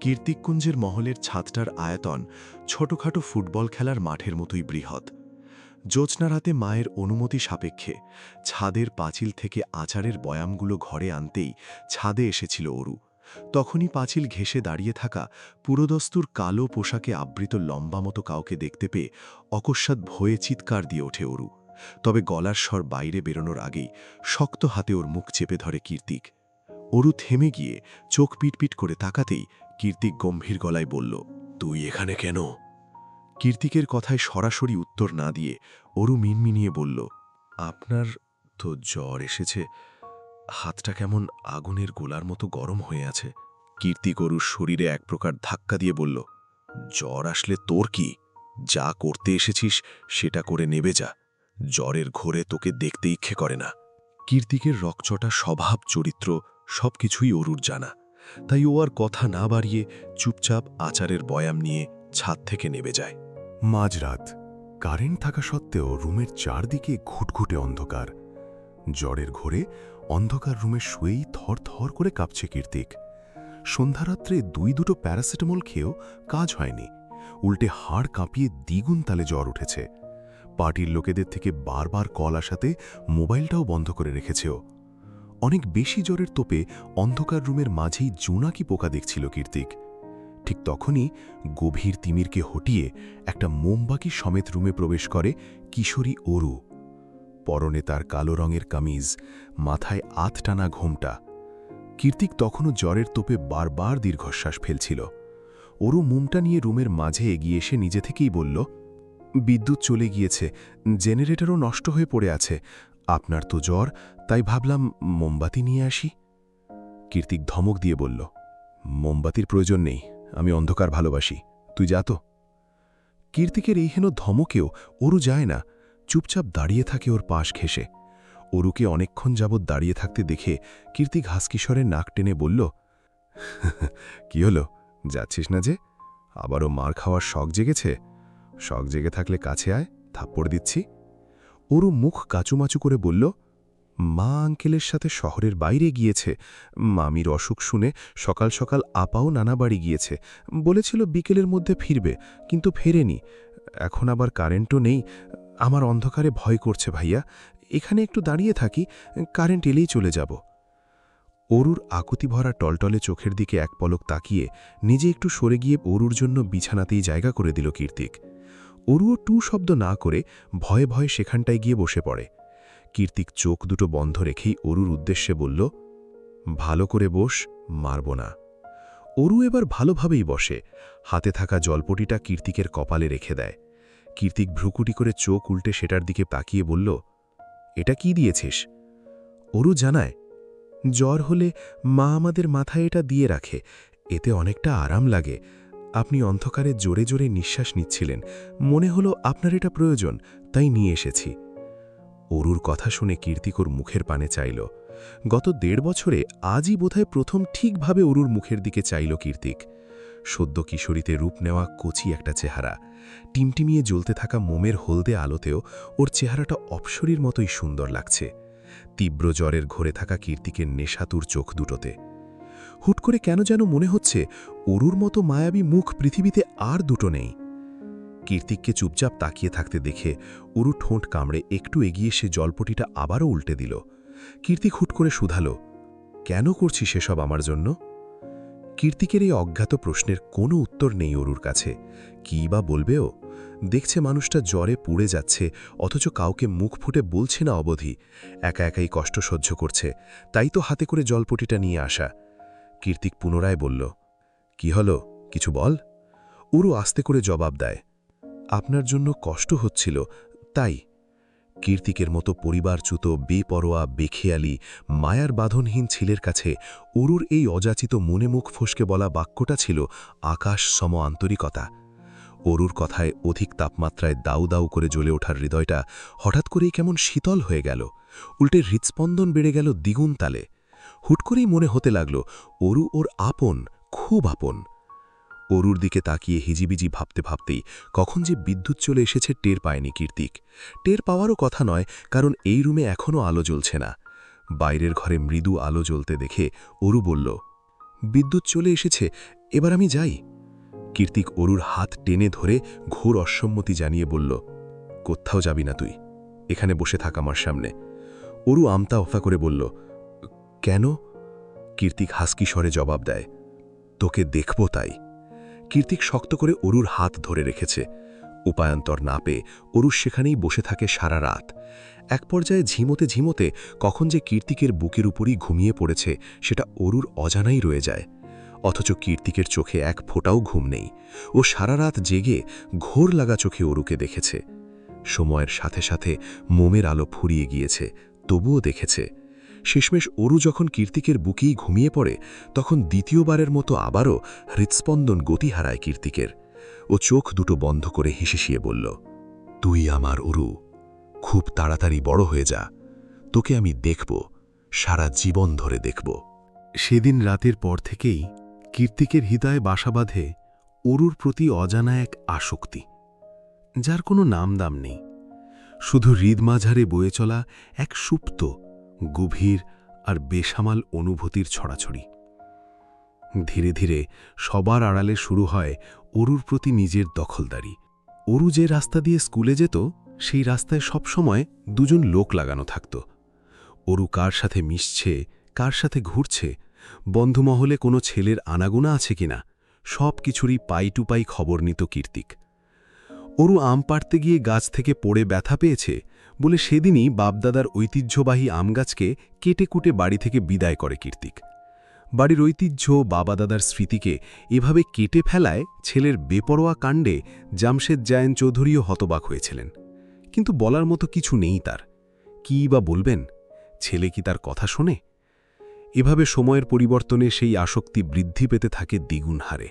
কীর্তিককুঞ্জের মহলের ছাদটার আয়তন ছোটখাটো ফুটবল খেলার মাঠের মতোই বৃহৎ। জ্যোৎস্না রাতে মায়ের অনুমতি সাপেক্ষে ছাদের পাঁচিল থেকে আচারের বয়ামগুলো ঘরে আনতেই ছাদে এসেছিল অরু। তখনই পাঁচিল ঘেঁষে দাঁড়িয়ে থাকা পুরোদস্তুর কালো পোশাকে আবৃত লম্বা মতো কাউকে দেখতে পেয়ে অকস্মাৎ ভয়ে চিৎকার দিয়ে ওঠে অরু। তবে গলার স্বর বাইরে বেরোনোর আগেই শক্ত হাতে ওর মুখ চেপে ধরে কীর্তিক। অরু থেমে গিয়ে চোখ পিটপিট করে তাকাতেই কীর্তিক গম্ভীর গলায় বলল, তুই এখানে কেন? কীর্তিকের কথায় সরাসরি উত্তর না দিয়ে অরু মিনমিনিয়ে বলল, আপনার তো জ্বর এসেছে, হাতটা কেমন আগুনের গোলার মতো গরম হয়ে আছে। কীর্তিক অরুর শরীরে এক প্রকার ধাক্কা দিয়ে বলল, জ্বর আসলে তোর কি? যা করতে এসেছিস সেটা করে নেবে যা। জ্বরের ঘোরে তোকে দেখতে ইচ্ছে করে না। কীর্তিকের রকচটা স্বভাব চরিত্র সবকিছুই অরুর জানা, তাই ও আর কথা না বাড়িয়ে চুপচাপ আচারের বয়াম নিয়ে ছাদ থেকে নেমে যায়। মাঝরাত, কারেন্ট থাকা সত্ত্বেও রুমের চারদিকে ঘুটঘুটে অন্ধকার। জ্বরের ঘোরে অন্ধকার রুমে শুয়েই থর করে কাঁপছে কীর্তিক। সন্ধ্যারাত্রে 2-2 প্যারাসিটামল খেয়েও কাজ হয়নি, উল্টে হাড় কাঁপিয়ে দ্বিগুণ তালে জ্বর উঠেছে। পার্টির লোকেদের থেকে বারবার কল আসাতে মোবাইলটাও বন্ধ করে রেখেছে ও। অনেক বেশি জ্বরের তোপে অন্ধকার রুমের মাঝেই জোনাকি পোকা দেখছিল কীর্তিক। ঠিক তখনই গভীর তিমিরকে হটিয়ে একটা মোমবাতি সমেত রুমে প্রবেশ করে কিশোরী অরু। পরনে তার কালো রঙের কামিজ, মাথায় আধটানা ঘোমটা। কীর্তিক তখনও জ্বরের তোপে বারবার দীর্ঘশ্বাস ফেলছিল। অরু মুমটা নিয়ে রুমের মাঝে এগিয়ে এসে নিজে থেকেই বলল, বিদ্যুৎ চলে গিয়েছে, জেনারেটরও নষ্ট হয়ে পড়ে আছে। আপনার তো জ্বর, তাই ভাবলাম মোমবাতি নিয়ে আসি। কীর্তিক ধমক দিয়ে বলল, মোমবাতির প্রয়োজন নেই, আমি অন্ধকার ভালোবাসি, তুই যা তো। কীর্তিকের এই হেন ধমকেও অরু যায় না, চুপচাপ দাঁড়িয়ে থাকে ওর পাশ ঘেঁষে। অরুকে অনেকক্ষণ যাবৎ দাঁড়িয়ে থাকতে দেখে কীর্তিক হাসকিশোরের নাক টেনে বলল, কি হলো, যাচ্ছিস না যে? আবারও মার খাওয়ার শখ জেগেছে? শখ জেগে থাকলে কাছে আয়, থাপ্পড় দিচ্ছি। অরু মুখ কাচুমাচু করে বলল, মা আঙ্কেলের সাথে শহরের বাইরে গিয়েছে। মামির অসুখ শুনে সকাল সকাল আপাও নানা বাড়ি গিয়েছে, বলেছিল বিকেলের মধ্যে ফিরবে, কিন্তু ফেরেনি। এখন আবার কারেন্টও নেই। আমার অন্ধকারে ভয় করছে ভাইয়া, এখানে একটু দাঁড়িয়ে থাকি, কারেন্ট এলেই চলে যাব। অরুর আকুতি ভরা টলটলে চোখের দিকে এক পলক তাকিয়ে নিজে একটু সরে গিয়ে অরুর জন্য বিছানাতেই জায়গা করে দিল কীর্তিক। অরুও টু শব্দ না করে ভয়ে ভয়ে সেখানটায় গিয়ে বসে পড়ে। কীর্তিক চোখ দুটো বন্ধ রেখেই অরুর উদ্দেশ্যে বলল, ভালো করে বস, মারব না। অরু এবার ভালোভাবেই বসে, হাতে থাকা জলপটিটা কীর্তিকের কপালে রেখে দেয়। কীর্তিক ভ্রুকুটি করে চোখ উল্টে সেটার দিকে তাকিয়ে বলল, এটা কি দিয়েছিস? অরু জানায়, জ্বর হলে মা আমাদের মাথায় এটা দিয়ে রাখে, এতে অনেকটা আরাম লাগে। আপনি অন্ধকারে জোরে জোরে নিঃশ্বাস নিচ্ছিলেন, মনে হলো আপনার এটা প্রয়োজন, তাই নিয়ে এসেছি। অরুর কথা শুনে কীর্তিক ওর মুখের পানে চাইল। গত ১.৫ বছরে আজই বোধহয় প্রথম ঠিকভাবে অরুর মুখের দিকে চাইল কীর্তিক। সদ্য কিশোরীতে রূপ নেওয়া কচি একটা চেহারা, টিমটিমিয়ে জ্বলতে থাকা মোমের হলদে আলোতেও ওর চেহারাটা অপ্সরীর মতোই সুন্দর লাগছে। তীব্র জ্বরের ঘরে থাকা কীর্তিকের নেশাতুর চোখ দুটোতে হুট করে কেন যেন মনে হচ্ছে অরুর মতো মায়াবী মুখ পৃথিবীতে আর দুটো নেই। কীর্তিককে চুপচাপ তাকিয়ে থাকতে দেখে অরু ঠোঁট কামড়ে একটু এগিয়ে সে জলপটিটা আবারও উল্টে দিল। কীর্তিক হুট করে শুধালো, কেন করছি সেসব আমার জন্য? কীর্তিকের এই অজ্ঞাত প্রশ্নের কোনো উত্তর নেই অরুর কাছে। কী বা বলবেও? দেখছে মানুষটা জ্বরে পুড়ে যাচ্ছে, অথচ কাউকে মুখ ফুটে বলছে না অবধি, একা একাই কষ্ট সহ্য করছে, তাই তো হাতে করে জলপটিটা নিয়ে আসা। কীর্তিক পুনরায় বলল, কি হলো, কিছু বল। অরু আস্তে করে জবাব দেয়, আপনার জন্য কষ্ট হচ্ছিল, তাই। কীর্তিকের মতো পরিবারচ্যুত, বেপরোয়া, বেখেয়ালি, মায়ার বাঁধনহীন ছেলের কাছে অরুর এই অযাচিত মনে মুখ ফসকে বলা বাক্যটা ছিল আকাশ সম আন্তরিকতা। অরুর কথায় অধিক তাপমাত্রায় দাউ দাউ করে জ্বলে ওঠার হৃদয়টা হঠাৎ করেই কেমন শীতল হয়ে গেল, উল্টে হৃৎস্পন্দন বেড়ে গেল দ্বিগুণ তালে। হুট করেই মনে হতে লাগল অরু ওর আপন, খুব আপন। অরুর দিকে তাকিয়ে হিজিবিজি ভাবতে ভাবতেই কখন যে বিদ্যুৎ চলে এসেছে টের পায়নি কীর্তিক। টের পাওয়ারও কথা নয়, কারণ এই রুমে এখনও আলো জ্বলছে না। বাইরের ঘরে মৃদু আলো জ্বলতে দেখে অরু বলল, বিদ্যুৎ চলে এসেছে, এবার আমি যাই। কীর্তিক অরুর হাত টেনে ধরে ঘোর অসম্মতি জানিয়ে বলল, কোথাও যাবি না তুই, এখানে বসে থাক আমার সামনে। অরু আমতা ওফা করে বলল, কেন? কীর্তিক হাসকি স্বরে জবাব দেয়, তোকে দেখব তাই। কীর্তিক শক্ত করে অরুর হাত ধরে রেখেছে। উপায়ান্তর না পেয়ে অরু সেখানেই বসে থাকে সারা রাত। এক পর্যায়ে ঝিমোতে ঝিমোতে কখন যে কীর্তিকের বুকের উপরই ঘুমিয়ে পড়েছে সেটা অরুর অজানাই রয়ে যায়। অথচ কীর্তিকের চোখে এক ফোঁটাও ঘুম নেই। ও সারা রাত জেগে ঘোর লাগা চোখে অরুকে দেখেছে। সময়ের সাথে সাথে মোমের আলো ফুরিয়ে গিয়েছে, তবুও দেখেছে। শেষমেশ অরু যখন কীর্তিকের বুকেই ঘুমিয়ে পড়ে, তখন দ্বিতীয়বারের মতো আবারও হৃৎস্পন্দন গতি হারায় কীর্তিকের। ও চোখ দুটো বন্ধ করে হিসিয়ে বলল, তুই আমার অরু, খুব তাড়াতাড়ি বড় হয়ে যা, তোকে আমি দেখব, সারা জীবন ধরে দেখব। সেদিন রাতের পর থেকেই কীর্তিকের হৃদয়ে বাসা বাঁধে অরুর প্রতি অজানা এক আসক্তি, যার কোনো নাম দাম নেই, শুধু হৃদমাঝারে বয়ে চলা এক সুপ্ত, গভীর আর বেসামাল অনুভূতির ছড়াছড়ি। ধীরে ধীরে সবার আড়ালে শুরু হয় অরুর প্রতি নিজের দখলদারি। অরু যে রাস্তা দিয়ে স্কুলে যেত, সেই রাস্তায় সবসময় দুজন লোক লাগানো থাকত। অরু কার সাথে মিশছে, কার সাথে ঘুরছে, বন্ধুমহলে কোনো ছেলের আনাগোনা আছে কিনা, সব কিছুরই পাই টু পাই খবর নিত কীর্তিক। অরু আম পাড়তে গিয়ে গাছ থেকে পড়ে ব্যথা পেয়েছে বলে সেদিনই বাপদাদার ঐতিহ্যবাহী আম গাছকে কেটে কুটে বাড়ি থেকে বিদায় করে কীর্তিক। বাড়ির ঐতিহ্য, বাবাদাদার স্মৃতিকে এভাবে কেটে ফেলায় ছেলের বেপরোয়া কাণ্ডে জামশেদ জায়েন চৌধুরীও হতবাক হয়েছিলেন। কিন্তু বলার মতো কিছু নেই তার। কী বা বলবেন? ছেলে কি তার কথা শোনে? এভাবে সময়ের পরিবর্তনে সেই আসক্তি বৃদ্ধি পেতে থাকে দ্বিগুণ হারে।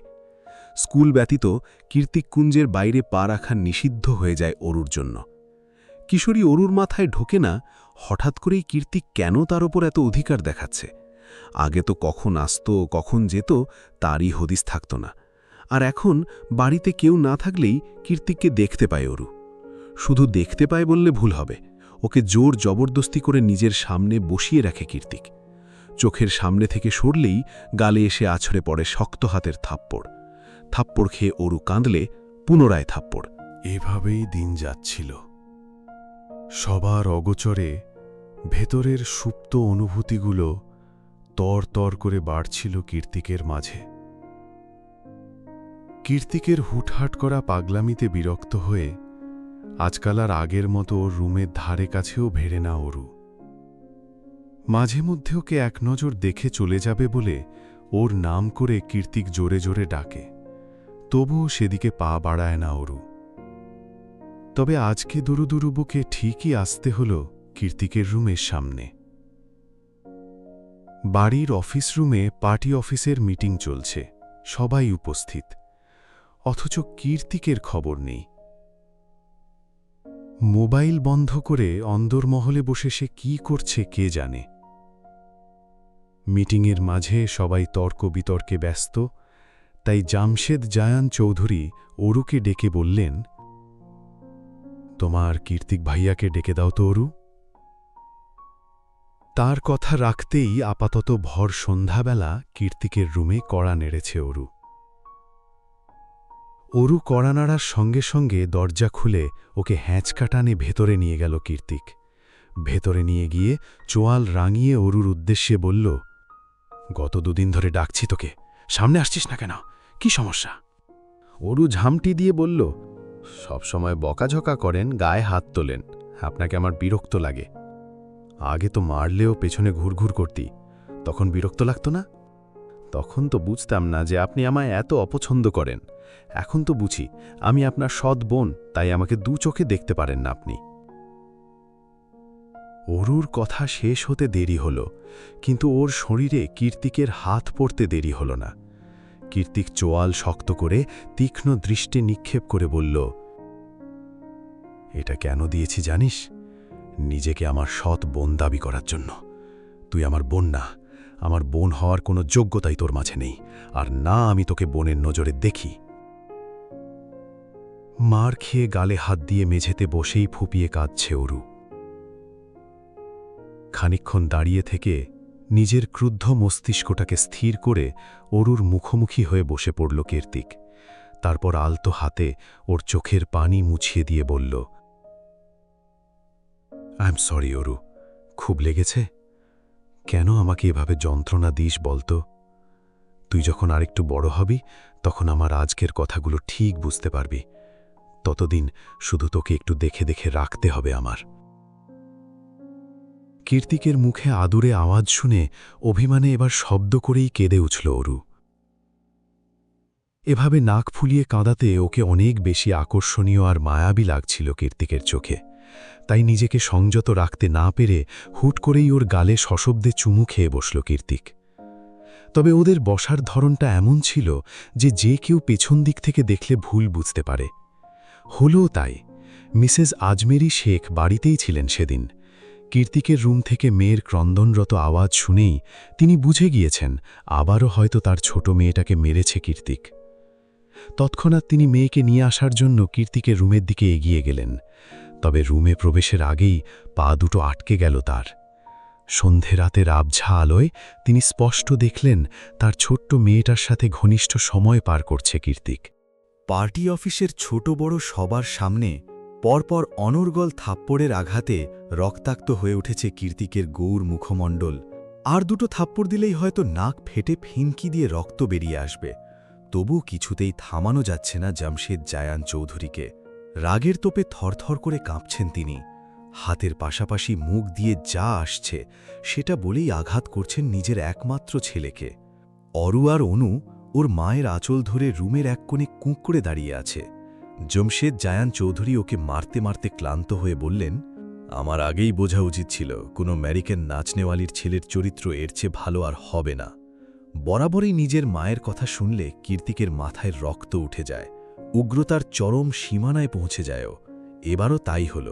স্কুল ব্যতীত কীর্তিকুঞ্জের বাইরে পা রাখা নিষিদ্ধ হয়ে যায় অরুর জন্য। কিশোরী অরুর মাথায় ঢোকে না হঠাৎ করেই কীর্তিক কেন তার ওপর এত অধিকার দেখাচ্ছে। আগে তো কখন আসত কখন যেত তারই হদিস থাকত না, আর এখন বাড়িতে কেউ না থাকলেই কীর্তিককে দেখতে পায় অরু। শুধু দেখতে পায় বললে ভুল হবে, ওকে জোর জবরদস্তি করে নিজের সামনে বসিয়ে রাখে কীর্তিক। চোখের সামনে থেকে সরলেই গালে এসে আছড়ে পড়ে শক্ত হাতের থাপ্পড়। থাপ্পড় খেয়ে অরু কাঁদলে পুনরায় থাপ্পড়। এভাবেই দিন যাচ্ছিল। সবার অগোচরে ভেতরের সুপ্ত অনুভূতিগুলো তর করে বাড়ছিল কীর্তিকের মাঝে। কীর্তিকের হুটহাট করা পাগলামিতে বিরক্ত হয়ে আজকাল আর আগের মতো ওর রুমের ধারে কাছেও ভেড়ে না অরু। মাঝে মধ্যে ওকে এক নজর দেখে চলে যাবে বলে ওর নাম করে কীর্তিক জোরে জোরে ডাকে, তবুও সেদিকে পা বাড়ায় না অরু। তবে আজকে দুরু বুকে ঠিকই আসতে হল কীর্তিকের রুমের সামনে। বাড়ির অফিস রুমে পার্টি অফিসের মিটিং চলছে, সবাই উপস্থিত, অথচ কীর্তিকের খবর নেই। মোবাইল বন্ধ করে অন্দরমহলে বসে সে কি করছে কে জানে। মিটিংয়ের মাঝে সবাই তর্ক বিতর্কে ব্যস্ত, তাই জামশেদ জায়ান চৌধুরী অরুকে ডেকে বললেন, তোমার কীর্তিক ভাইয়াকে ডেকে দাও তো অরু। তার কথা রাখতেই আপাতত ভর সন্ধ্যাবেলা কীর্তিকের রুমে কড়া নেড়েছে অরু। অরু কড়া নাড়ার সঙ্গে সঙ্গে দরজা খুলে ওকে হ্যাঁচকা টানে ভেতরে নিয়ে গেল কীর্তিক। ভেতরে নিয়ে গিয়ে চোয়াল রাঙিয়ে অরুর উদ্দেশ্যে বলল, গত দুদিন ধরে ডাকছি তোকে, সামনে আসছিস না কেন, কি সমস্যা? অরু ঝামটি দিয়ে বলল, সবসময় বকাঝকা করেন, গায়ে হাত তোলেন, আপনাকে আমার বিরক্ত লাগে। আগে তো মারলেও পেছনে ঘুরঘুর করতি, তখন বিরক্ত লাগতো না? তখন তো বুঝতাম না যে আপনি আমায় এত অপছন্দ করেন। এখন তো বুঝি আমি আপনার সৎ বোন, তাই আমাকে দু চোখে দেখতে পারেন না আপনি। অরুর কথা শেষ হতে দেরি হল, কিন্তু ওর শরীরে কীর্তিকের হাত পড়তে দেরি হল না। কীর্তিক চোয়াল শক্ত করে তীক্ষ্ণ দৃষ্টি নিক্ষেপ করে বলল, এটা কেন দিয়েছি জানিস? নিজেকে আমার সৎ বোন দাবি করার জন্য। তুই আমার বোন না, আমার বোন হওয়ার কোনো যোগ্যতাই তোর মাঝে নেই, আর না আমি তোকে বোনের নজরে দেখি। মার খেয়ে গালে হাত দিয়ে মেঝেতে বসেই ফুপিয়ে কাঁদছে অরু। খানিকক্ষণ দাঁড়িয়ে থেকে নিজের ক্রুদ্ধ মস্তিষ্কটাকে স্থির করে অরুর মুখোমুখি হয়ে বসে পড়ল কীর্তিক। তারপর আলতো হাতে ওর চোখের পানি মুছিয়ে দিয়ে বলল, আই এম সরি অরু, খুব লেগেছে? কেন আমাকে এভাবে যন্ত্রণা দিস বলতো? তুই যখন আরেকটু বড় হবি তখন আমার আজকের কথাগুলো ঠিক বুঝতে পারবি। ততদিন শুধু তোকে একটু দেখে দেখে রাখতে হবে আমার। কীর্তিকের মুখে আদুরে আওয়াজ শুনে অভিমানে এবার শব্দ করেই কেঁদে উঠল অরু। এভাবে নাক ফুলিয়ে কাঁদাতে ওকে অনেক বেশি আকর্ষণীয় আর মায়াবী লাগছিল কীর্তিকের চোখে, তাই নিজেকে সংযত রাখতে না পেরে হুট করেই ওর গালে সশব্দে চুমু খেয়ে বসল কীর্তিক। তবে ওদের বসার ধরনটা এমন ছিল যে কেউ পেছন দিক থেকে দেখলে ভুল বুঝতে পারে। হলও তাই। মিসেস আজমেরি শেখ বাড়িতেই ছিলেন সেদিন। কীর্তিকের রুম থেকে মেয়ের ক্রন্দনরত আওয়াজ শুনেই তিনি বুঝে গিয়েছেন আবারও হয়তো তার ছোট মেয়েটাকে মেরেছে কীর্তিক। তৎক্ষণাৎ তিনি মেয়েকে নিয়ে আসার জন্য কীর্তিকের রুমের দিকে এগিয়ে গেলেন। তবে রুমে প্রবেশের আগেই পা দুটো আটকে গেল তার। সন্ধে রাতের আবঝা আলোয় তিনি স্পষ্ট দেখলেন তার ছোট্ট মেয়েটার সাথে ঘনিষ্ঠ সময় পার করছে কীর্তিক। পার্টি অফিসের ছোট বড় সবার সামনে পরপর অনর্গল থাপ্পড়ের আঘাতে রক্তাক্ত হয়ে উঠেছে কীর্তিকের গৌর মুখমণ্ডল। আর দুটো থাপ্পড় দিলেই হয়তো নাক ফেটে ফিনকি দিয়ে রক্ত বেরিয়ে আসবে। তবু কিছুতেই থামানো যাচ্ছে না জামশেদ জায়ান চৌধুরীকে। রাগের তোপে থরথর করে কাঁপছেন তিনি। হাতের পাশাপাশি মুখ দিয়ে যা আসছে সেটা বলেই আঘাত করছেন নিজের একমাত্র ছেলেকে। অরু আর অনু ওর মায়ের আঁচল ধরে রুমের এক কোণে কুঁক করে দাঁড়িয়ে আছে। জামশেদ জায়ান চৌধুরী ওকে মারতে মারতে ক্লান্ত হয়ে বললেন, আমার আগেই বোঝা উচিত ছিল কোনো আমেরিকান নাচনেওয়ালির ছেলের চরিত্র এর চেয়ে ভালো আর হবে না। বরাবরই নিজের মায়ের কথা শুনলে কীর্তিকের মাথায় রক্ত উঠে যায়, উগ্রতার চরম সীমানায় পৌঁছে যায়ও। এবারও তাই হল।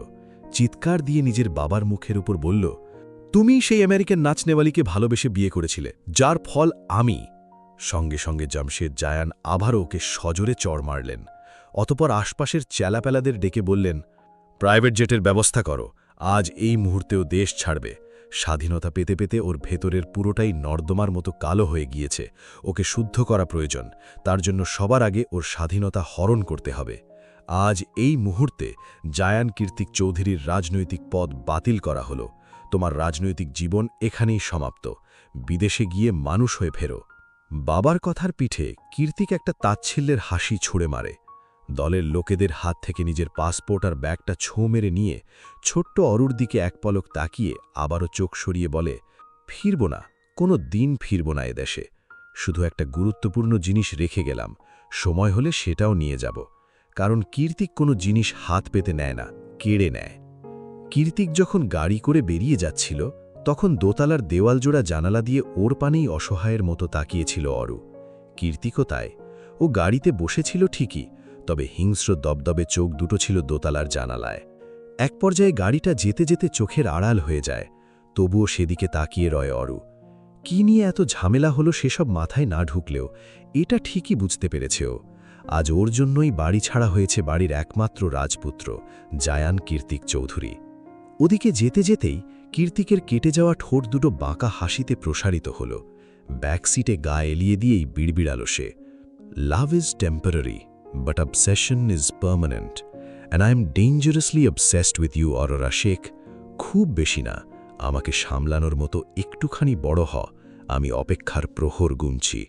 চিৎকার দিয়ে নিজের বাবার মুখের উপর বলল, তুমি সেই আমেরিকান নাচনেওয়ালিকে ভালোবেসে বিয়ে করেছিলে, যার ফল আমি। সঙ্গে সঙ্গে জামশেদ জায়ান আবারও ওকে সজোরে চড় মারলেন। অতপর আশপাশের চেলাপেলাদের ডেকে বললেন, প্রাইভেট জেটের ব্যবস্থা করো, আজ এই মুহূর্তেও দেশ ছাড়বে। স্বাধীনতা পেতে পেতে ওর ভেতরের পুরোটাই নর্দমার মতো কালো হয়ে গিয়েছে, ওকে শুদ্ধ করা প্রয়োজন। তার জন্য সবার আগে ওর স্বাধীনতা হরণ করতে হবে। আজ এই মুহূর্তে জায়ান কীর্তিক চৌধুরীর রাজনৈতিক পদ বাতিল করা হলো। তোমার রাজনৈতিক জীবন এখানেই সমাপ্ত। বিদেশে গিয়ে মানুষ হয়ে ফেরো। বাবার কথার পিঠে কীর্তিক একটা তাচ্ছিল্যের হাসি ছুঁড়ে মারে। দলের লোকেদের হাত থেকে নিজের পাসপোর্ট আর ব্যাগটা ছোঁ মেরে নিয়ে ছোট্ট অরুর দিকে এক পলক তাকিয়ে আবারও চোখ সরিয়ে বলে, ফিরব না, কোনো দিন ফিরব না এদেশে। শুধু একটা গুরুত্বপূর্ণ জিনিস রেখে গেলাম, সময় হলে সেটাও নিয়ে যাব। কারণ কীর্তিক কোনো জিনিস হাত পেতে নেয় না, কেড়ে নেয়। কীর্তিক যখন গাড়ি করে বেরিয়ে যাচ্ছিল, তখন দোতলার দেওয়ালজোড়া জানালা দিয়ে ওর পানেই অসহায়ের মতো তাকিয়েছিল অরু। কীর্তিকও তাই। ও গাড়িতে বসেছিল ঠিকই, তবে হিংস্র দবদবে চোখ দুটো ছিল দোতলার জানালায়। এক পর্যায়ে গাড়িটা যেতে যেতে চোখের আড়াল হয়ে যায়, তবুও সেদিকে তাকিয়ে রয় অরু। কি নিয়ে এত ঝামেলা হলো সেসব মাথায় না ঢুকলেও এটা ঠিকই বুঝতে পেরেছে ও। আজ ওর জন্যই বাড়ি ছাড়া হয়েছে বাড়ির একমাত্র রাজপুত্র জায়ান কীর্তিক চৌধুরী। ওদিকে যেতে যেতেই কীর্তিকের কেটে যাওয়া ঠোঁট দুটো বাঁকা হাসিতে প্রসারিত হল। ব্যাকসিটে গা এলিয়ে দিয়েই বিড়বিড়াল সে, love is temporary, but obsession is permanent, and I am dangerously obsessed with you, Aurora Sheikh. খুব বেশি না, আমাকে সামলানোর মতো একটুখানি বড় হ, আমি অপেক্ষার প্রহর গুনছি।